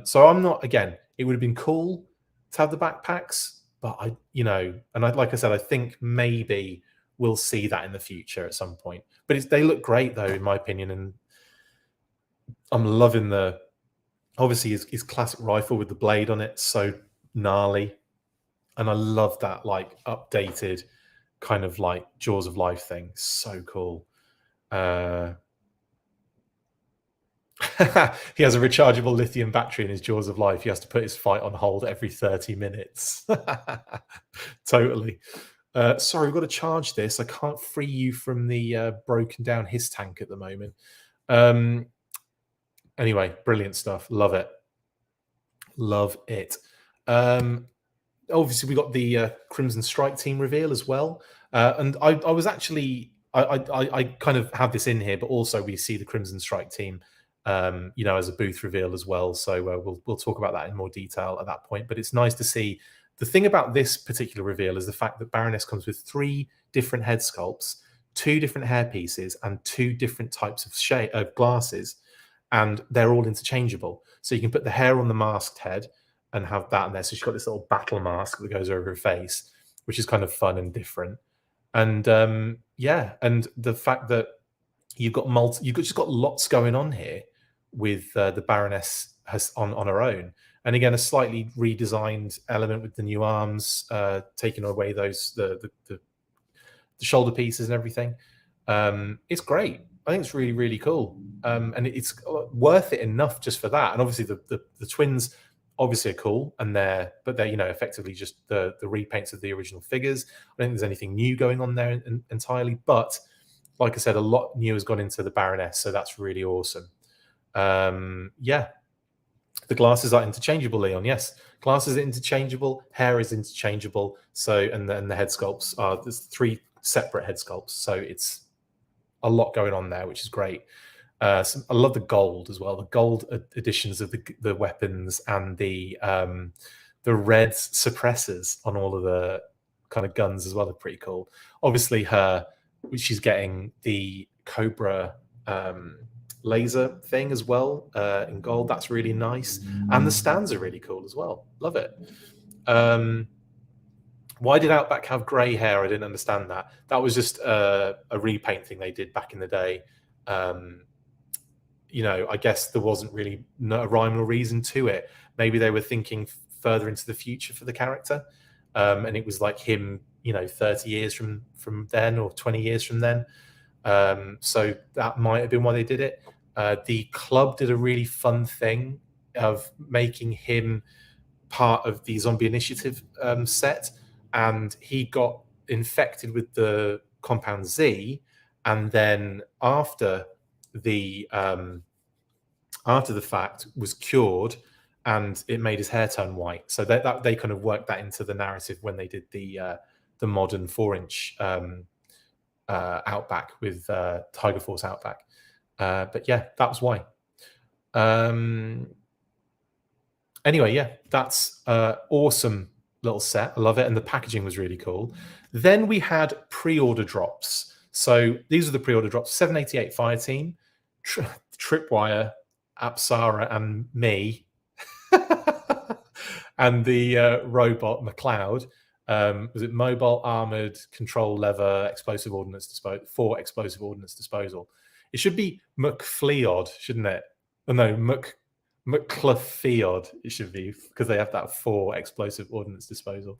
So I'm not, again, it would have been cool to have the backpacks, but like I said, I think maybe we'll see that in the future at some point. But they look great though, in my opinion. And I'm loving obviously his classic rifle with the blade on it. So gnarly. And I love that like updated kind of like Jaws of Life thing. So cool. He has a rechargeable lithium battery in his Jaws of Life. He has to put his fight on hold every 30 minutes. Totally. Sorry, we've got to charge this. I can't free you from the broken down HISSTANK at the moment. Anyway, brilliant stuff. Love it. Obviously, we got the Crimson Strike team reveal as well. And I was actually, I kind of have this in here, but also we see the Crimson Strike team, as a booth reveal as well. So we'll talk about that in more detail at that point. But it's nice to see. The thing about this particular reveal is the fact that Baroness comes with 3 different head sculpts, 2 different hair pieces, and 2 different types of glasses, and they're all interchangeable. So you can put the hair on the masked head and have that in there. So she's got this little battle mask that goes over her face, which is kind of fun and different. And and the fact that you've just got lots going on here with the Baroness on her own. And again, a slightly redesigned element with the new arms, taking away the shoulder pieces and everything. It's great. I think it's really, really cool. And it's worth it enough just for that. And obviously the twins obviously are cool, and they're effectively just the repaints of the original figures. I don't think there's anything new going on there entirely, but like I said, a lot new has gone into the Baroness, so that's really awesome. The glasses are interchangeable, Leon. Yes, glasses are interchangeable, hair is interchangeable. So and the head sculpts there's 3 separate head sculpts, so it's a lot going on there, which is great. I love the gold as well. The gold editions of the weapons and the red suppressors on all of the kind of guns as well are pretty cool. Obviously, she's getting the Cobra laser thing as well in gold. That's really nice, and the stands are really cool as well. Love it. Why did Outback have grey hair? I didn't understand that. That was just a repaint thing they did back in the day. I guess there wasn't really a rhyme or reason to it. Maybe they were thinking further into the future for the character, and it was like him, 30 years from then or 20 years from then. So that might have been why they did it. The club did a really fun thing of making him part of the Zombie Initiative set, and he got infected with the Compound Z, and then after the fact was cured, and it made his hair turn white. So that they kind of worked that into the narrative when they did the modern 4-inch Outback with Tiger Force Outback. But yeah, that was why. Anyway, yeah, that's awesome little set. I love it, and the packaging was really cool. Then we had pre-order drops. So these are the pre-order drops: 788 Fireteam, Tripwire, Apsara, and me, and the robot McLeod. Was it mobile, armored, control lever, explosive ordnance disposal? 4 explosive ordnance disposal. It should be McFleod, shouldn't it? Oh, no, McCluffiod, it should be, because they have that 4 explosive ordnance disposal.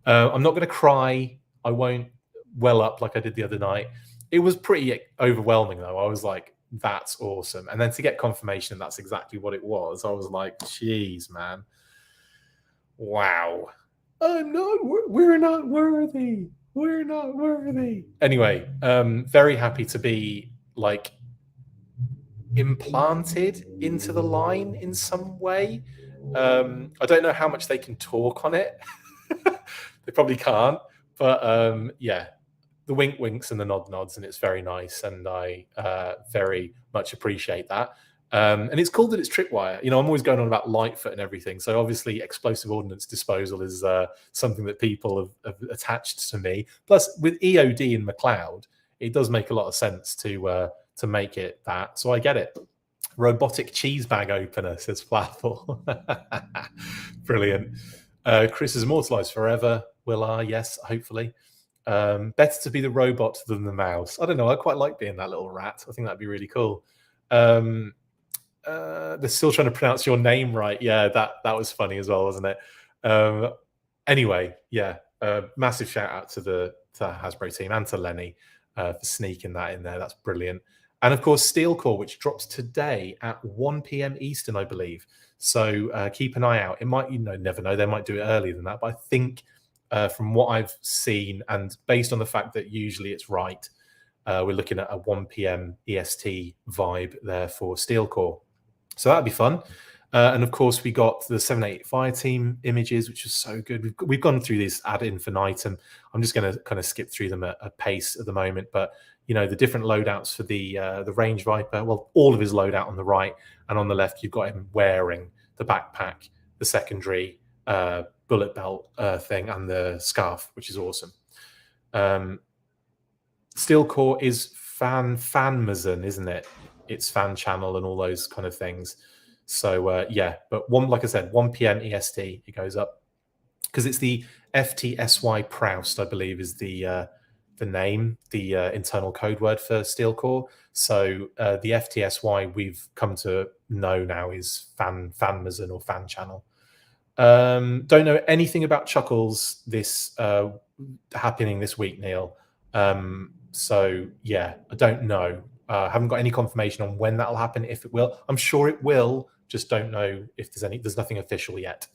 I'm not going to cry. I won't well up like I did the other night. It was pretty overwhelming, though. I was like, that's awesome. And then to get confirmation that's exactly what it was, I was like, geez, man. Wow. We're not worthy. We're not worthy. Anyway, very happy to be like implanted into the line in some way. I don't know how much they can talk on it. They probably can't, but yeah, the wink winks and the nod nods, and it's very nice, and I very much appreciate that. And it's cool that it's tripwire. You know, I'm always going on about Lightfoot and everything, so obviously explosive ordnance disposal is something that people have attached to me. Plus, with EOD and McLeod, it does make a lot of sense to make it that. So I get it. Robotic cheese bag opener, says Flaffle. Brilliant. Chris is immortalized forever. Will I? Yes, hopefully. Better to be the robot than the mouse. I don't know. I quite like being that little rat. I think that'd be really cool. They're still trying to pronounce your name right. Yeah, that was funny as well, wasn't it? Anyway, yeah, massive shout out to the Hasbro team and to Lenny for sneaking that in there. That's brilliant. And of course, Steel Core, which drops today at 1 p.m. Eastern, I believe. So keep an eye out. It might, never know. They might do it earlier than that. But I think from what I've seen, and based on the fact that usually it's right, we're looking at a 1 p.m. EST vibe there for Steel Core. So that'd be fun. And of course, we got the 788 Fireteam images, which is so good. We've gone through this ad infinitum. I'm just going to kind of skip through them at a pace at the moment. But the different loadouts for the Range Viper. Well, all of his loadout on the right, and on the left, you've got him wearing the backpack, the secondary bullet belt thing, and the scarf, which is awesome. Steel Core is fanmazon, isn't it? It's fan channel and all those kind of things. So yeah, but like I said, 1 p.m. EST, it goes up because it's the FTSY Proust, I believe, is the name, the internal code word for Steel Core. So the FTSY we've come to know now is fanmazon or fan channel. Don't know anything about Chuckles this happening this week, Neil. So yeah, I don't know. Haven't got any confirmation on when that'll happen, if it will. I'm sure it will, just don't know if there's nothing official yet.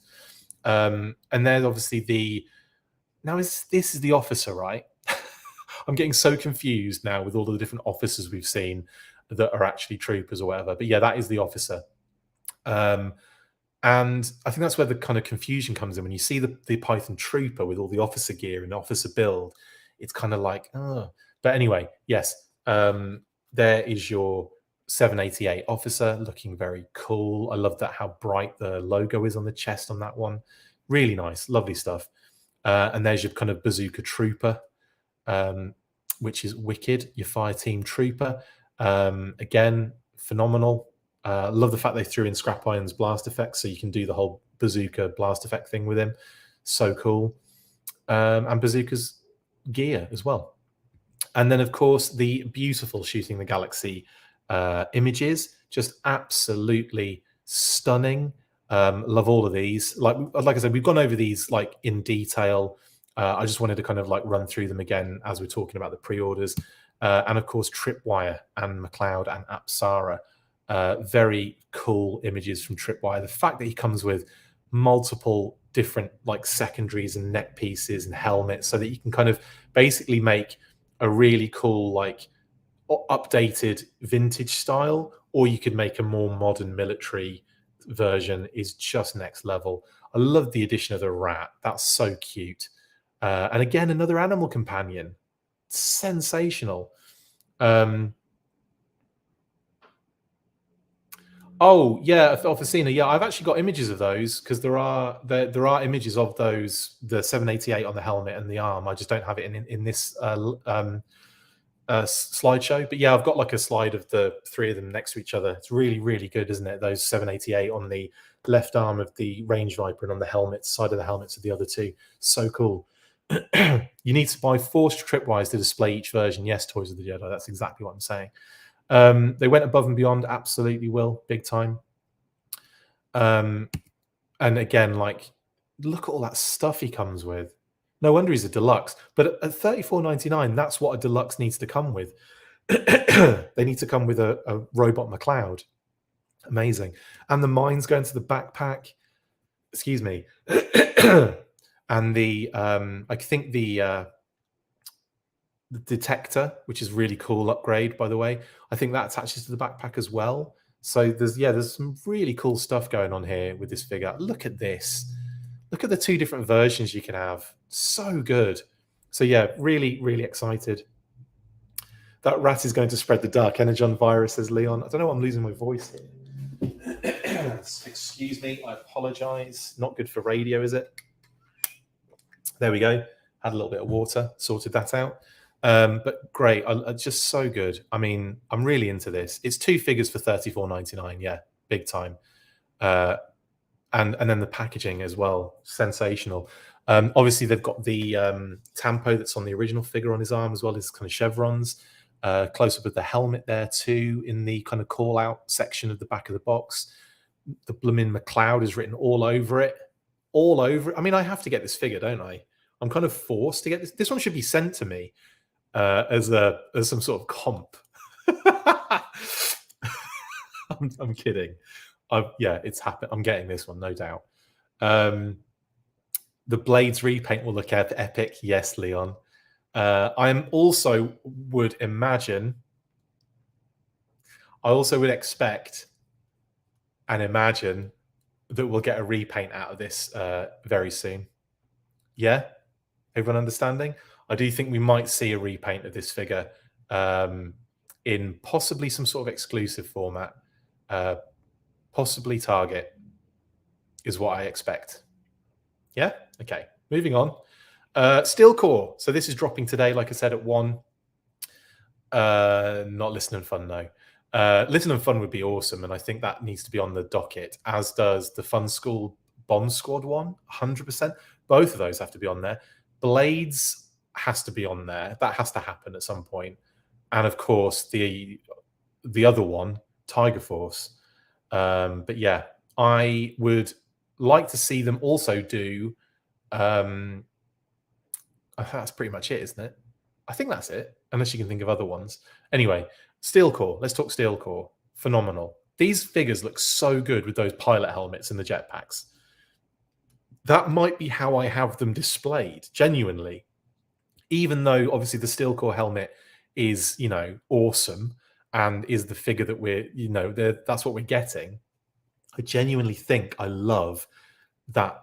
And then obviously this is the officer, right? I'm getting so confused now with all the different officers we've seen that are actually troopers or whatever. But yeah, that is the officer. And I think that's where the kind of confusion comes in. When you see the Python trooper with all the officer gear and officer build, it's kind of like, oh. But anyway, yes, there is your 788 officer, looking very cool. I love that, how bright the logo is on the chest on that one. Really nice, lovely stuff. And there's your kind of bazooka trooper, which is wicked. Your fire team trooper, again, phenomenal. Love the fact they threw in Scrap Iron's blast effect, so you can do the whole bazooka blast effect thing with him. So cool. And bazooka's gear as well. And then, of course, the beautiful Shooting the Galaxy images, just absolutely stunning. Love all of these. Like I said, we've gone over these like in detail. I just wanted to kind of like run through them again as we're talking about the pre-orders. And of course, Tripwire and McLeod and Apsara. Very cool images from Tripwire. The fact that he comes with multiple different like secondaries and neck pieces and helmets, so that you can kind of basically make a really cool like updated vintage style, or you could make a more modern military version. Is just next level. I love the addition of the rat. That's so cute. And again, another animal companion. Sensational. Oh yeah, of Athena. Yeah, I've actually got images of those because there are images of those, the 788 on the helmet and the arm. I just don't have it in this slideshow. But yeah, I've got like a slide of the three of them next to each other. It's really, really good, isn't it? Those 788 on the left arm of the Range Viper and on the helmet side of the helmets of the other two. So cool. You need to buy 4 tripwires to display each version. Yes, Toys of the Jedi. That's exactly what I'm saying. They went above and beyond. Absolutely will. Big time. And again, like, look at all that stuff he comes with. No wonder he's a deluxe. But at $34.99, that's what a deluxe needs to come with. They need to come with a robot McLeod. Amazing. And the mines go into the backpack. Excuse me. And the I think the detector, which is really cool upgrade, by the way, I think that attaches to the backpack as well. So there's some really cool stuff going on here with this figure. Look at this. Look at the 2 different versions you can have. So good. So yeah, really, really excited. That rat is going to spread the dark energon virus, says Leon. I don't know why I'm losing my voice here. Excuse me, I apologize. Not good for radio, is it? There we go. Had a little bit of water, sorted that out. But great, just so good. I mean, I'm really into this. It's 2 figures for $34.99. Yeah, big time. And then the packaging as well, sensational. Obviously, they've got the tampo that's on the original figure on his arm, as well as kind of chevrons. Close up with the helmet there too, in the kind of call out section of the back of the box. The blooming McLeod is written all over it. All over it. I mean, I have to get this figure, don't I? I'm kind of forced to get this. This one should be sent to me as some sort of comp. I'm kidding. Yeah, it's happened. I'm getting this one, no doubt. The Blades repaint will look epic. Yes, Leon. I also would expect and imagine that we'll get a repaint out of this very soon. Yeah? Everyone understanding? I do think we might see a repaint of this figure in possibly some sort of exclusive format. Possibly Target is what I expect. Yeah? Okay. Moving on. Steel Core. So this is dropping today, like I said, at 1. Not Listen and Fun, no. Listen and Fun would be awesome, and I think that needs to be on the docket, as does the Fun School Bomb Squad one, 100%. Both of those have to be on there. Blades has to be on there. That has to happen at some point. And of course, the other one, Tiger Force. But yeah, I would like to see them also do... that's pretty much it, isn't it? I think that's it, unless you can think of other ones. Anyway, Steel Core. Let's talk Steel Core. Phenomenal. These figures look so good with those pilot helmets and the jetpacks. That might be how I have them displayed, genuinely. Even though, obviously, the Steel Core helmet is, awesome and is the figure that we're, that's what we're getting. I genuinely think I love that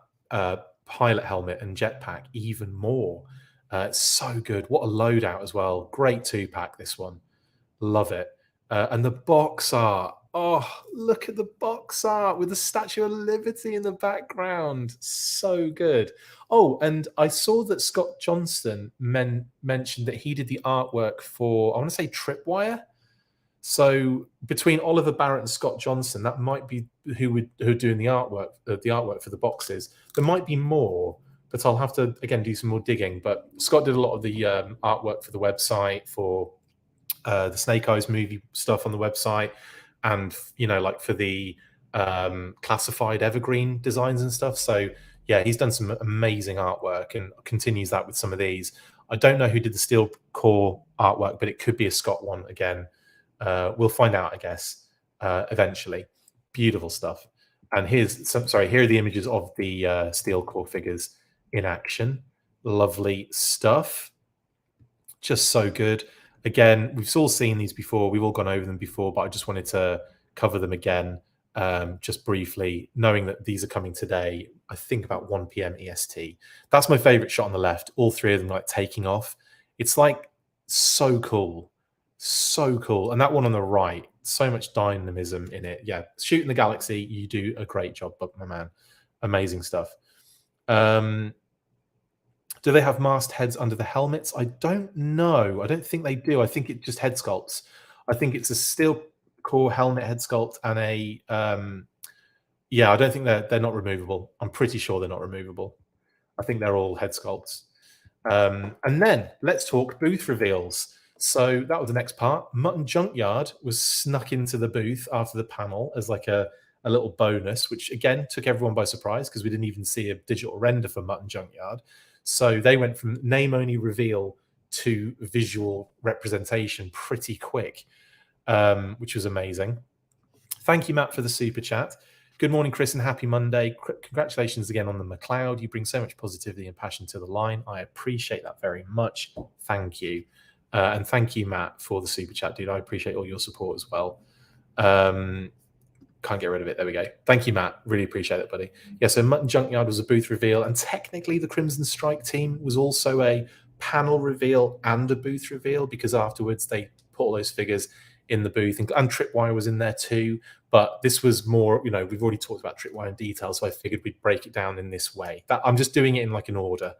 pilot helmet and jetpack even more. It's so good. What a loadout as well. Great 2-pack, this one. Love it. And the box art. Oh, look at the box art with the Statue of Liberty in the background. So good. Oh, and I saw that Scott Johnston mentioned that he did the artwork for, I want to say, Tripwire. So between Oliver Barrett and Scott Johnson, that might be who are doing the artwork for the boxes. There might be more, but I'll have to again do some more digging. But Scott did a lot of the artwork for the website, for the Snake Eyes movie stuff on the website, and like for the classified evergreen designs and stuff. So yeah, he's done some amazing artwork and continues that with some of these. I don't know who did the Steel Core artwork, but it could be a Scott one again. We'll find out, I guess, eventually. Beautiful stuff. And here are the images of the Steel Core figures in action. Lovely stuff. Just so good. Again, we've all seen these before. We've all gone over them before, but I just wanted to cover them again, just briefly, knowing that these are coming today, I think about 1 p.m. EST. That's my favorite shot on the left. All three of them like taking off. It's like so cool. So cool. And that one on the right, so much dynamism in it. Yeah, shooting the galaxy, you do a great job, my man. Amazing stuff. Do they have mast heads under the helmets? I don't know. I don't think they do. I think it's just head sculpts. I think it's a steel core helmet head sculpt and a yeah, I don't think they're not removable. I'm pretty sure they're not removable. I think they're all head sculpts. And then let's talk booth reveals. So that was the next part. Mutton Junkyard was snuck into the booth after the panel as like a little bonus, which again took everyone by surprise because we didn't even see a digital render for Mutton Junkyard. So they went from name only reveal to visual representation pretty quick, which was amazing. Thank you, Matt, for the super chat. Good morning, Chris, and happy Monday. Congratulations again on the McLeod. You bring so much positivity and passion to the line. I appreciate that very much. Thank you. And thank you, Matt, for the super chat, dude. I appreciate all your support as well. Can't get rid of it. There we go. Thank you, Matt. Really appreciate it, buddy. Yeah, so Mutton Junkyard was a booth reveal, and technically the Crimson Strike team was also a panel reveal and a booth reveal because afterwards they put all those figures in the booth, and Tripwire was in there too. But this was more, you know, we've already talked about Tripwire in detail, so I figured we'd break it down in this way. I'm just doing it in like an order,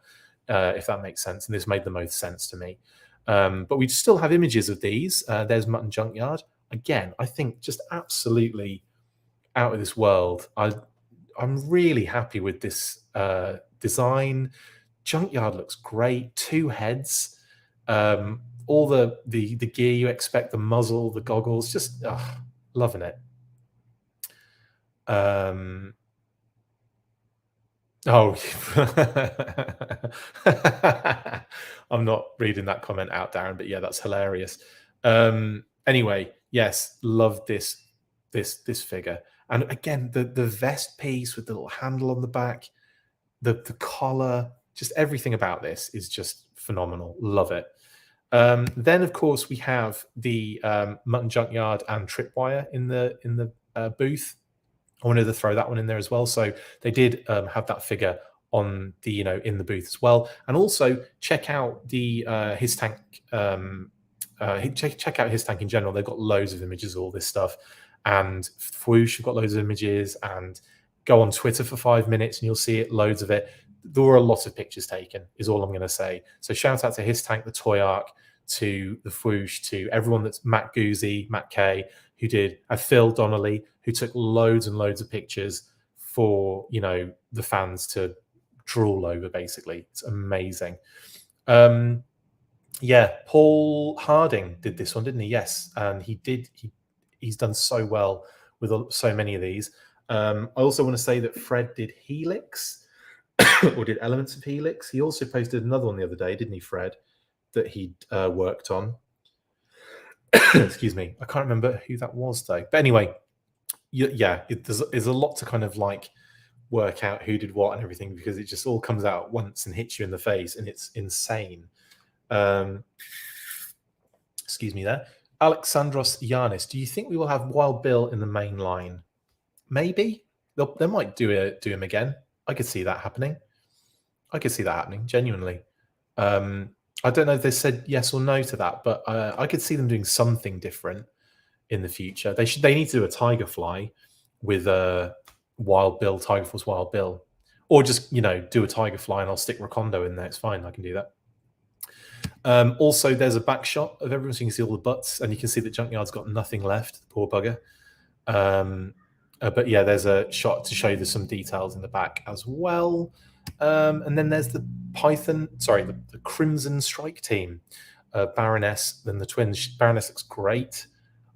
if that makes sense, and this made the most sense to me. But we still have images of these. There's Mutton Junkyard. Again, I think just absolutely out of this world. I'm really happy with this design. Junkyard looks great. 2 heads. All the gear you expect, the muzzle, the goggles, just loving it. Oh, I'm not reading that comment out, Darren, but yeah, that's hilarious. Anyway, yes, love this figure. And again, the vest piece with the little handle on the back, the collar, just everything about this is just phenomenal. Love it. Then, of course, we have the Mutton Junkyard and Tripwire in the booth. I wanted to throw that one in there as well. So they did have that figure on the in the booth as well. And also check out the HISSTANK. Check out HISSTANK in general. They've got loads of images of all this stuff. And Whoosh have got loads of images, and go on Twitter for 5 minutes and you'll see it, loads of it. There were a lot of pictures taken, is all I'm going to say. So shout out to HISSTANK, the Toy Arc, to the Whoosh, to everyone that's Matt Guzzi, Matt K, who did, Phil Donnelly, who took loads and loads of pictures for, the fans to drool over, basically. It's amazing. Yeah, Paul Harding did this one, didn't he? Yes, and he's done so well with so many of these. I also want to say that Fred did Helix, or did elements of Helix. He also posted another one the other day, didn't he, Fred, that he'd worked on. Excuse me. I can't remember who that was, though. But anyway, yeah, there's a lot to kind of like work out who did what and everything, because it just all comes out at once and hits you in the face, and it's insane. Excuse me there. Alexandros Yanis, do you think we will have Wild Bill in the main line? Maybe. They might do him again. I could see that happening. Genuinely. I don't know if they said yes or no to that, but I could see them doing something different in the future. They need to do a Tiger Fly with a Wild Bill, Tiger Force Wild Bill, or just do a Tiger Fly and I'll stick Recondo in there. It's fine. I can do that. Also, there's a back shot of everyone, so you can see all the butts, and you can see that Junkyard's got nothing left. Poor bugger. But yeah, there's a shot to show you there's some details in the back as well. And then there's the the Crimson Strike team, Baroness, then the twins. Baroness looks great.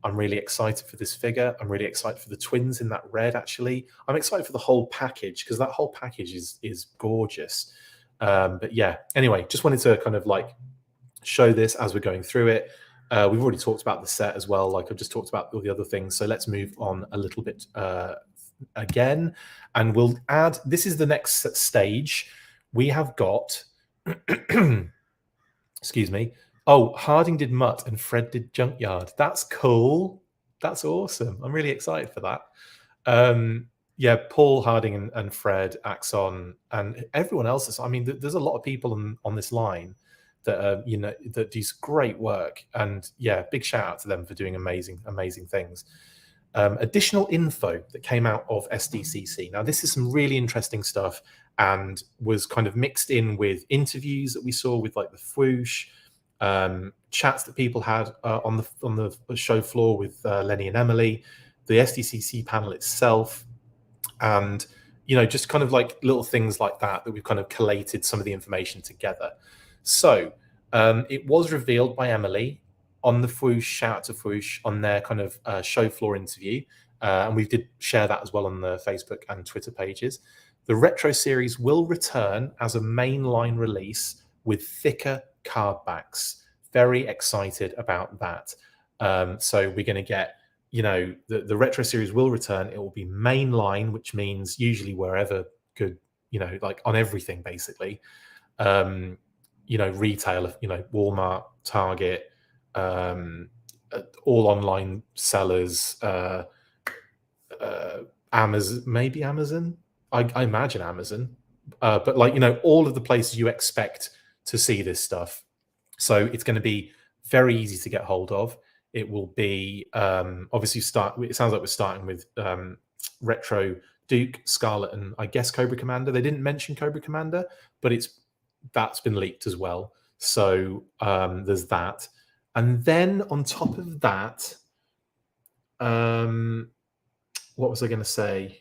I'm really excited for this figure. I'm really excited for the twins in that red, actually. I'm excited for the whole package, because that whole package is gorgeous. But yeah, anyway, just wanted to kind of like show this as we're going through it. We've already talked about the set as well, like I've just talked about all the other things. So let's move on a little bit again, and we'll add, this is the next stage. We have got, excuse me, Oh, Harding did Mutt and Fred did Junkyard. That's cool. That's awesome. I'm really excited for that. Yeah, Paul, Harding, and Fred, Axon, and everyone else is. I mean, there's a lot of people on this line that that do great work, and yeah, big shout out to them for doing amazing things. Additional info that came out of Sdcc. Now, this is some really interesting stuff, and was kind of mixed in with interviews that we saw with like the Fwoosh, chats that people had on the show floor with Lenny and Emily, the Sdcc panel itself, and just kind of like little things like that we've kind of collated some of the information together. So it was revealed by Emily on the Fwoosh, shout out to Fwoosh, on their kind of show floor interview, and we did share that as well on the Facebook and Twitter pages. The retro series will return as a mainline release with thicker card backs. Very excited about that. So we're going to get, the retro series will return. It will be mainline, which means usually wherever good, like on everything basically. Retail, Walmart, Target, all online sellers, Amazon, maybe Amazon. I imagine Amazon, but like all of the places you expect to see this stuff. So it's going to be very easy to get hold of. It will be obviously it sounds like we're starting with Retro Duke, Scarlet, and I guess Cobra Commander. They didn't mention Cobra Commander, but that's been leaked as well. So there's that. And then on top of that, what was I going to say?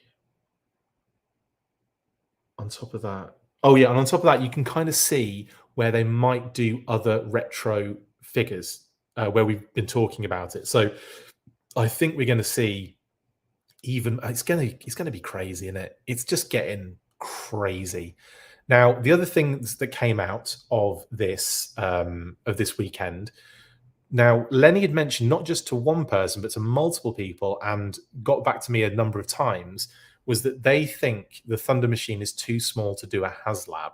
On top of that, oh yeah, and on top of that, you can kind of see where they might do other retro figures where we've been talking about it. So I think we're going to see it's going to be crazy, isn't it? It's just getting crazy. Now, the other things that came out of this weekend. Now, Lenny had mentioned not just to one person, but to multiple people, and got back to me a number of times, was that they think the Thunder Machine is too small to do a HasLab,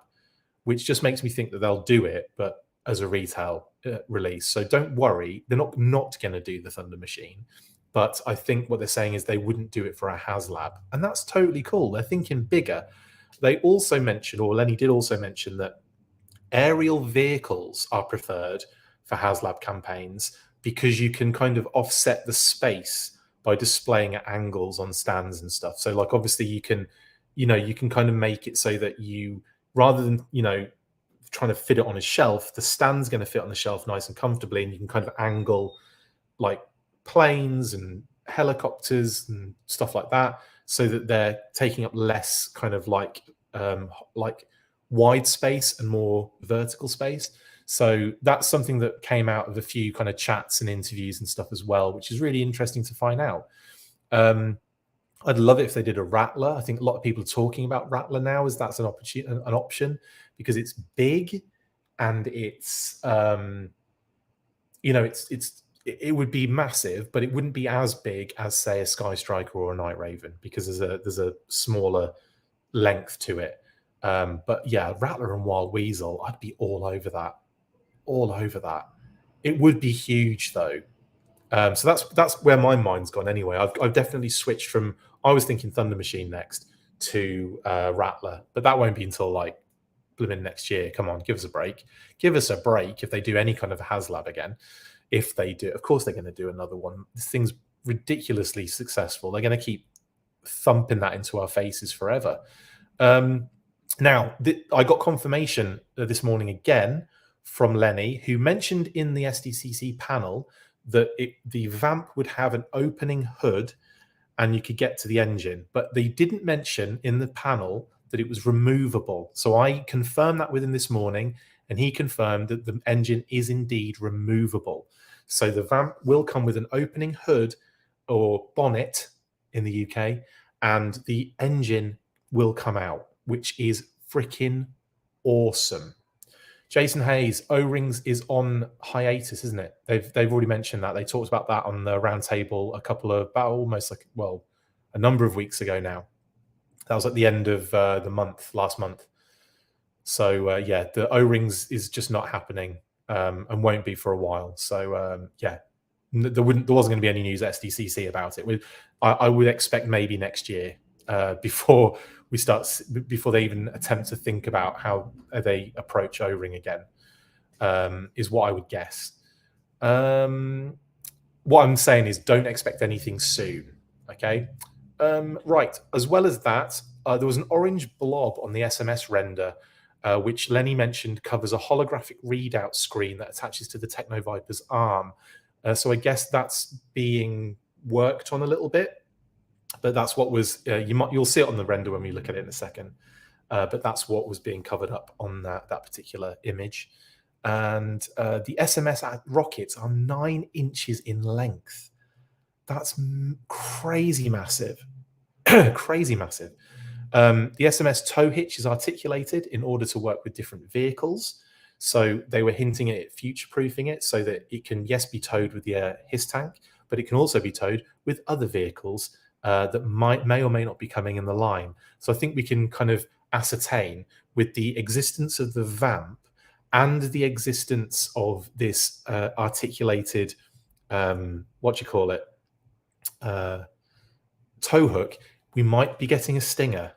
which just makes me think that they'll do it, but as a retail release. So don't worry, they're not going to do the Thunder Machine. But I think what they're saying is they wouldn't do it for a HasLab. And that's totally cool. They're thinking bigger. They also mentioned, or Lenny did also mention, that aerial vehicles are preferred for HasLab campaigns because you can kind of offset the space by displaying at angles on stands and stuff. So like obviously you can kind of make it so that you, rather than, trying to fit it on a shelf, the stand's going to fit on the shelf nice and comfortably, and you can kind of angle like planes and helicopters and stuff like that so that they're taking up less kind of like wide space and more vertical space. So that's something that came out of a few kind of chats and interviews and stuff as well, which is really interesting to find out. I'd love it if they did a Rattler. I think a lot of people are talking about Rattler now as that's an option because it's big and it's it would be massive, but it wouldn't be as big as say a Sky Striker or a Night Raven because there's a smaller length to it. But yeah, Rattler and Wild Weasel, I'd be all over that. It would be huge though. So that's where my mind's gone anyway. I've definitely switched from, I was thinking Thunder Machine next to Rattler, but that won't be until like blooming next year. Come on, give us a break. Give us a break if they do any kind of a HasLab again. If they do, of course they're going to do another one. This thing's ridiculously successful. They're going to keep thumping that into our faces forever. Now, I got confirmation this morning again from Lenny, who mentioned in the Sdcc panel that the Vamp would have an opening hood and you could get to the engine. But they didn't mention in the panel that it was removable. So I confirmed that with him this morning, and he confirmed that the engine is indeed removable. So the Vamp will come with an opening hood or bonnet in the UK, and the engine will come out, which is freaking awesome. Jason Hayes, O-Rings is on hiatus, isn't it? They've already mentioned that. They talked about that on the roundtable a number of weeks ago now. That was at the end of last month. So yeah, the O-Rings is just not happening. and won't be for a while. So yeah, there wasn't going to be any news at Sdcc about it. I would expect maybe next year before they even attempt to think about how they approach O-ring again, is what I would guess. What I'm saying is don't expect anything soon. Okay. Right. As well as that, there was an orange blob on the SMS render, which Lenny mentioned covers a holographic readout screen that attaches to the Techno Viper's arm. So I guess that's being worked on a little bit, but that's what was you'll see it on the render when we look at it in a second. But that's what was being covered up on that particular image. And the SMS rockets are 9 inches in length. That's crazy massive. Crazy massive. The SMS tow hitch is articulated in order to work with different vehicles. So they were hinting at it, future-proofing it so that it can, yes, be towed with the HISSTANK, but it can also be towed with other vehicles that may or may not be coming in the line. So I think we can kind of ascertain with the existence of the VAMP and the existence of this articulated, tow hook, we might be getting a stinger.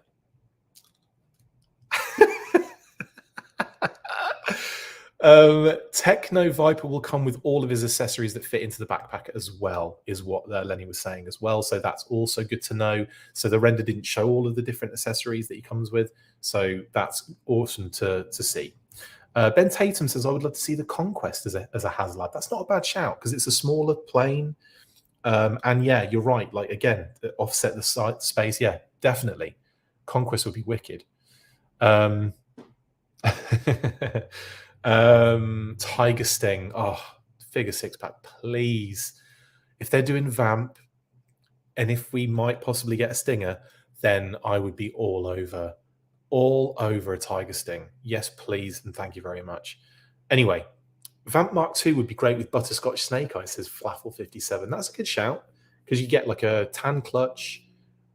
Techno Viper will come with all of his accessories that fit into the backpack as well, is what Lenny was saying as well. So that's also good to know. So the render didn't show all of the different accessories that he comes with. So that's awesome to see. Ben Tatum says, I would love to see the Conquest as a HasLab. That's not a bad shout because it's a smaller plane. And yeah, you're right. Like, again, offset the space. Yeah, definitely. Conquest would be wicked. Tiger Sting. Oh, figure 6-pack, please. If they're doing Vamp, and if we might possibly get a Stinger, then I would be all over a Tiger Sting. Yes, please, and thank you very much. Anyway, Vamp Mark II would be great with Butterscotch Snake Eyes, says Flaffle57. That's a good shout, because you get like a tan clutch,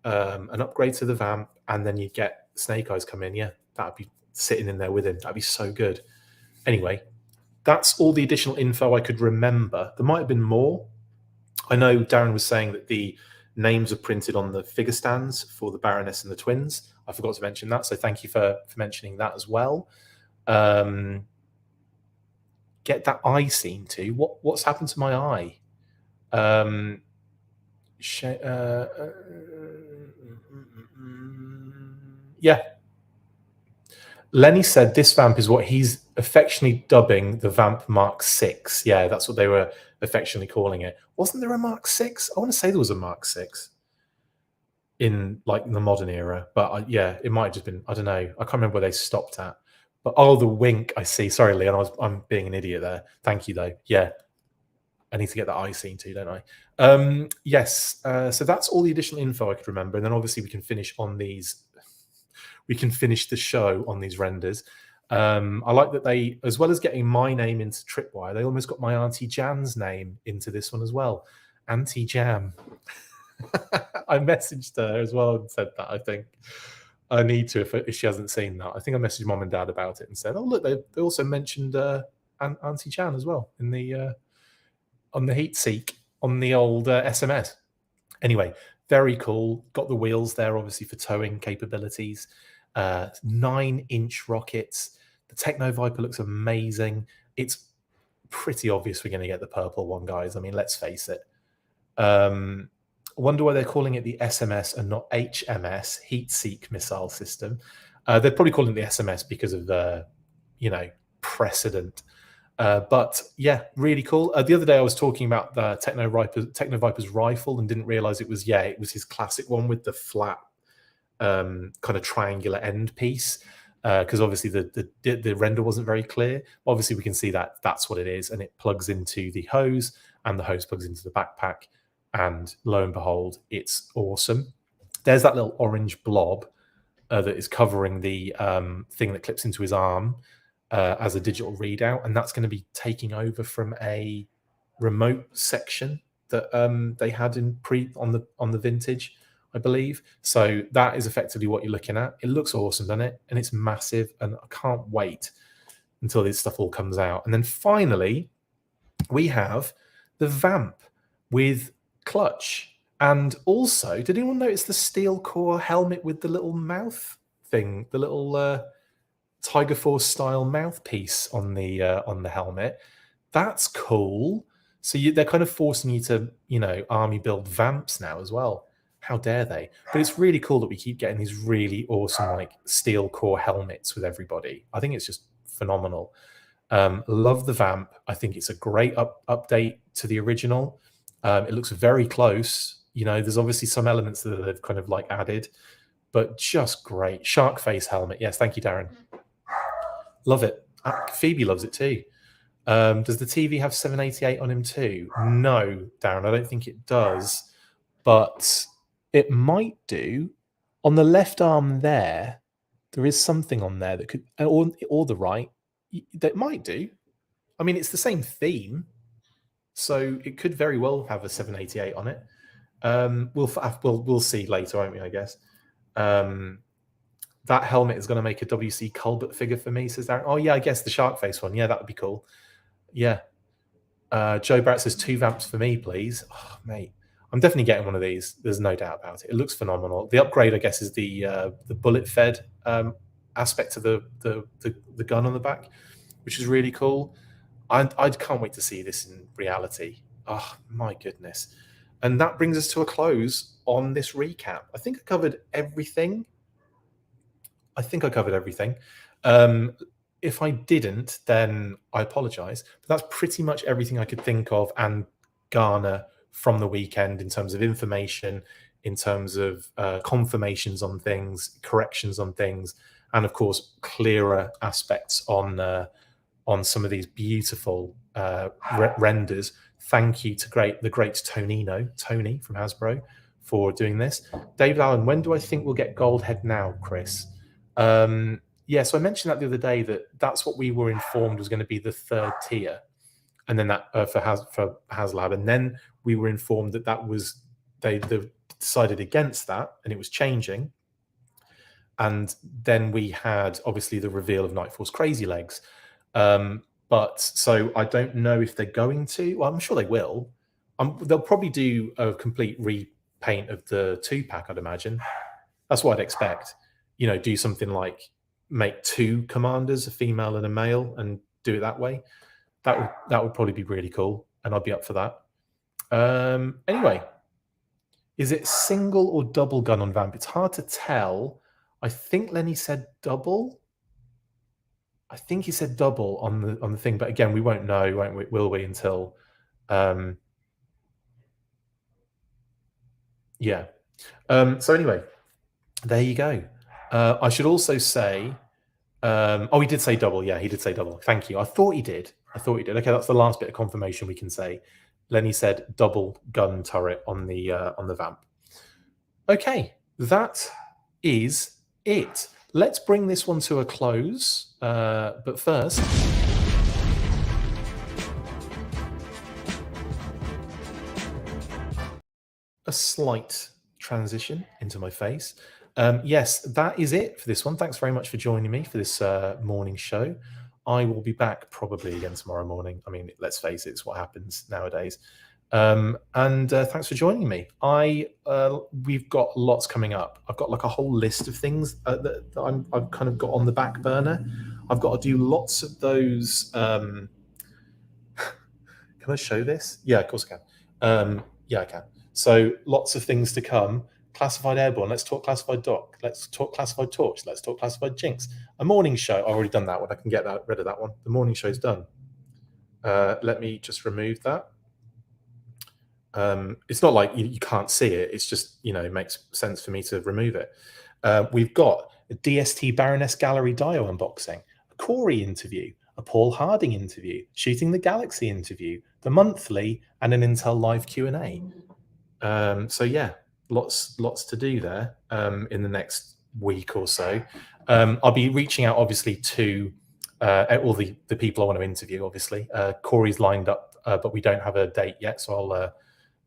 an upgrade to the Vamp, and then you get Snake Eyes come in. Yeah, that would be sitting in there with him. That'd be so good. Anyway, that's all the additional info I could remember. There might have been more. I know Darren was saying that the names are printed on the figure stands for the Baroness and the twins. I forgot to mention that, so thank you for mentioning that as well. Get that eye seen too. What's happened to my eye? Yeah. Lenny said this Vamp is what he's affectionately dubbing the Vamp Mark VI. Yeah, that's what they were affectionately calling it. Wasn't there a Mark VI? I want to say there was a Mark VI in like the modern era, but yeah, it might have just been, I don't know. I can't remember where they stopped at. But oh, the wink, I see. Sorry, Leon, I'm being an idiot there. Thank you, though. Yeah, I need to get that eye scene too, don't I? Yes, so that's all the additional info I could remember. And then obviously we can finish on these. We can finish the show on these renders. I like that they, as well as getting my name into Tripwire, they almost got my Auntie Jan's name into this one as well. Auntie Jam. I messaged her as well and said that, I think. I need to if she hasn't seen that. I think I messaged Mom and Dad about it and said, oh, look, they also mentioned Auntie Jan as well in the on the heat seek on the old SMS. Anyway, very cool. Got the wheels there, obviously, for towing capabilities. 9-inch rockets. The Techno Viper looks amazing. It's pretty obvious we're going to get the purple one, guys. I mean, let's face it. Wonder why they're calling it the SMS and not HMS, Heat Seek Missile System. They're probably calling it the SMS because of the, precedent. But yeah, really cool. The other day I was talking about the Techno Viper's rifle and didn't realize it was his classic one with the flat kind of triangular end piece. Because obviously the render wasn't very clear. Obviously we can see that that's what it is, and it plugs into the hose, and the hose plugs into the backpack. And lo and behold, it's awesome. There's that little orange blob that is covering the thing that clips into his arm as a digital readout, and that's going to be taking over from a remote section that they had on the vintage, I believe. So that is effectively what you're looking at. It looks awesome, doesn't it? And it's massive, and I can't wait until this stuff all comes out. And then finally, we have the Vamp with clutch. And also, did anyone notice the steel core helmet with the little mouth thing, the little Tiger Force style mouthpiece on the helmet? That's cool. So they're kind of forcing you to, army build Vamps now as well. How dare they? But it's really cool that we keep getting these really awesome like steel core helmets with everybody. I think it's just phenomenal. Love the Vamp. I think it's a great update to the original. It looks very close. There's obviously some elements that they've kind of like added, but just great. Shark face helmet. Yes, thank you, Darren. Love it. Phoebe loves it too. Does the TV have 788 on him too? No, Darren, I don't think it does, but it might do. On the left arm there is something on there that could, or the right, that might do. I mean, it's the same theme, so it could very well have a 788 on it. We'll see later, won't we? I guess. That helmet is going to make a WC Colbert figure for me, says Darren. Oh yeah, I guess the shark face one. Yeah, that would be cool. Yeah. Joe Barrett says 2 Vamps for me, please. Oh, mate, I'm definitely getting one of these. There's no doubt about it. It looks phenomenal. The upgrade, I guess, is the bullet fed aspect of the gun on the back, which is really cool. I can't wait to see this in reality. Oh my goodness. And that brings us to a close on this recap. I think I covered everything. If I didn't, then I apologize. But that's pretty much everything I could think of and garner from the weekend in terms of information, in terms of confirmations on things, corrections on things, and of course, clearer aspects on some of these beautiful renders. Thank you to the great Tony from Hasbro for doing this. David Allen, when do I think we'll get Gold Head now, Chris? Yeah, so I mentioned that the other day that's what we were informed was going to be the 3rd tier, and then that for HasLab, and then we were informed that was they decided against that, and it was changing. And then we had obviously the reveal of Night Force Crazy Legs. But so I don't know if they're going to. Well, I'm sure they will. They'll probably do a complete repaint of the 2-pack, I'd imagine. That's what I'd expect. Do something like make 2 commanders, a female and a male, and do it that way. That would probably be really cool, and I'd be up for that. Anyway, is it single or double gun on Vamp? It's hard to tell. I think Lenny said double. I think he said double on the thing, but again, we won't know, won't we? Will we? Until, yeah. So anyway, there you go. I should also say, oh, he did say double. Yeah, he did say double. Thank you. I thought he did. Okay, that's the last bit of confirmation we can say. Lenny said double gun turret on the Vamp. Okay, that is it. Let's bring this one to a close, but first, a slight transition into my face. Yes, that is it for this one. Thanks very much for joining me for this morning show. I will be back probably again tomorrow morning. I mean, let's face it, it's what happens nowadays. And thanks for joining me. We've got lots coming up. I've got like a whole list of things that I've kind of got on the back burner. I've got to do lots of those. Can I show this? Yeah, of course I can. Yeah, I can. So lots of things to come. Classified Airborne. Let's talk Classified Doc. Let's talk Classified Torch. Let's talk Classified Jinx. A morning show. I've already done that one. I can get rid of that one. The morning show's done. Let me just remove that. It's not like you can't see it. It's just, it makes sense for me to remove it. We've got a DST Baroness Gallery Dio unboxing, a Corey interview, a Paul Harding interview, Shooting the Galaxy interview, the monthly, and an Intel Live Q&A. So yeah, lots to do there in the next week or so. I'll be reaching out, obviously, to all the people I want to interview, obviously. Corey's lined up, but we don't have a date yet, so I'll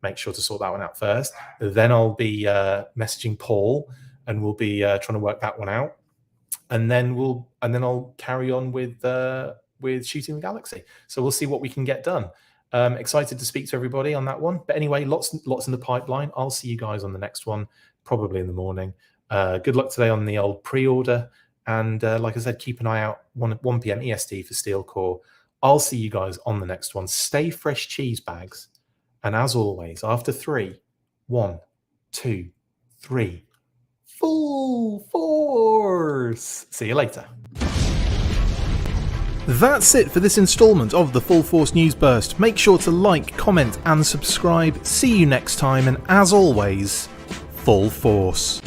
make sure to sort that one out first. Then I'll be messaging Paul, and we'll be trying to work that one out. and then I'll carry on with shooting the galaxy. So we'll see what we can get done. Excited to speak to everybody on that one. But anyway, lots in the pipeline. I'll see you guys on the next one, probably in the morning. Good luck today on the old pre-order. And like I said, keep an eye out, 1 p.m. EST for Steel Core. I'll see you guys on the next one. Stay fresh, cheese bags. And as always, after 3, 1, 2, 3, full force. See you later. That's it for this installment of the Full Force News Burst. Make sure to like, comment and subscribe. See you next time, and as always, full force.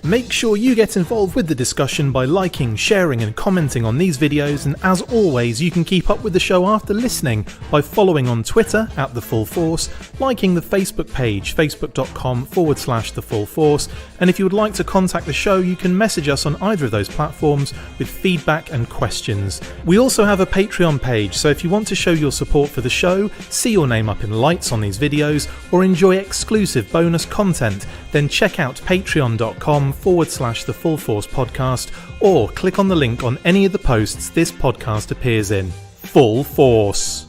Make sure you get involved with the discussion by liking, sharing and commenting on these videos, and as always you can keep up with the show after listening by following on Twitter @TheFullForce, liking the Facebook page facebook.com/TheFullForce, and if you would like to contact the show you can message us on either of those platforms with feedback and questions. We also have a Patreon page, so if you want to show your support for the show, see your name up in lights on these videos, or enjoy exclusive bonus content, then check out patreon.com/TheFullForce podcast, or click on the link on any of the posts this podcast appears in. Full Force.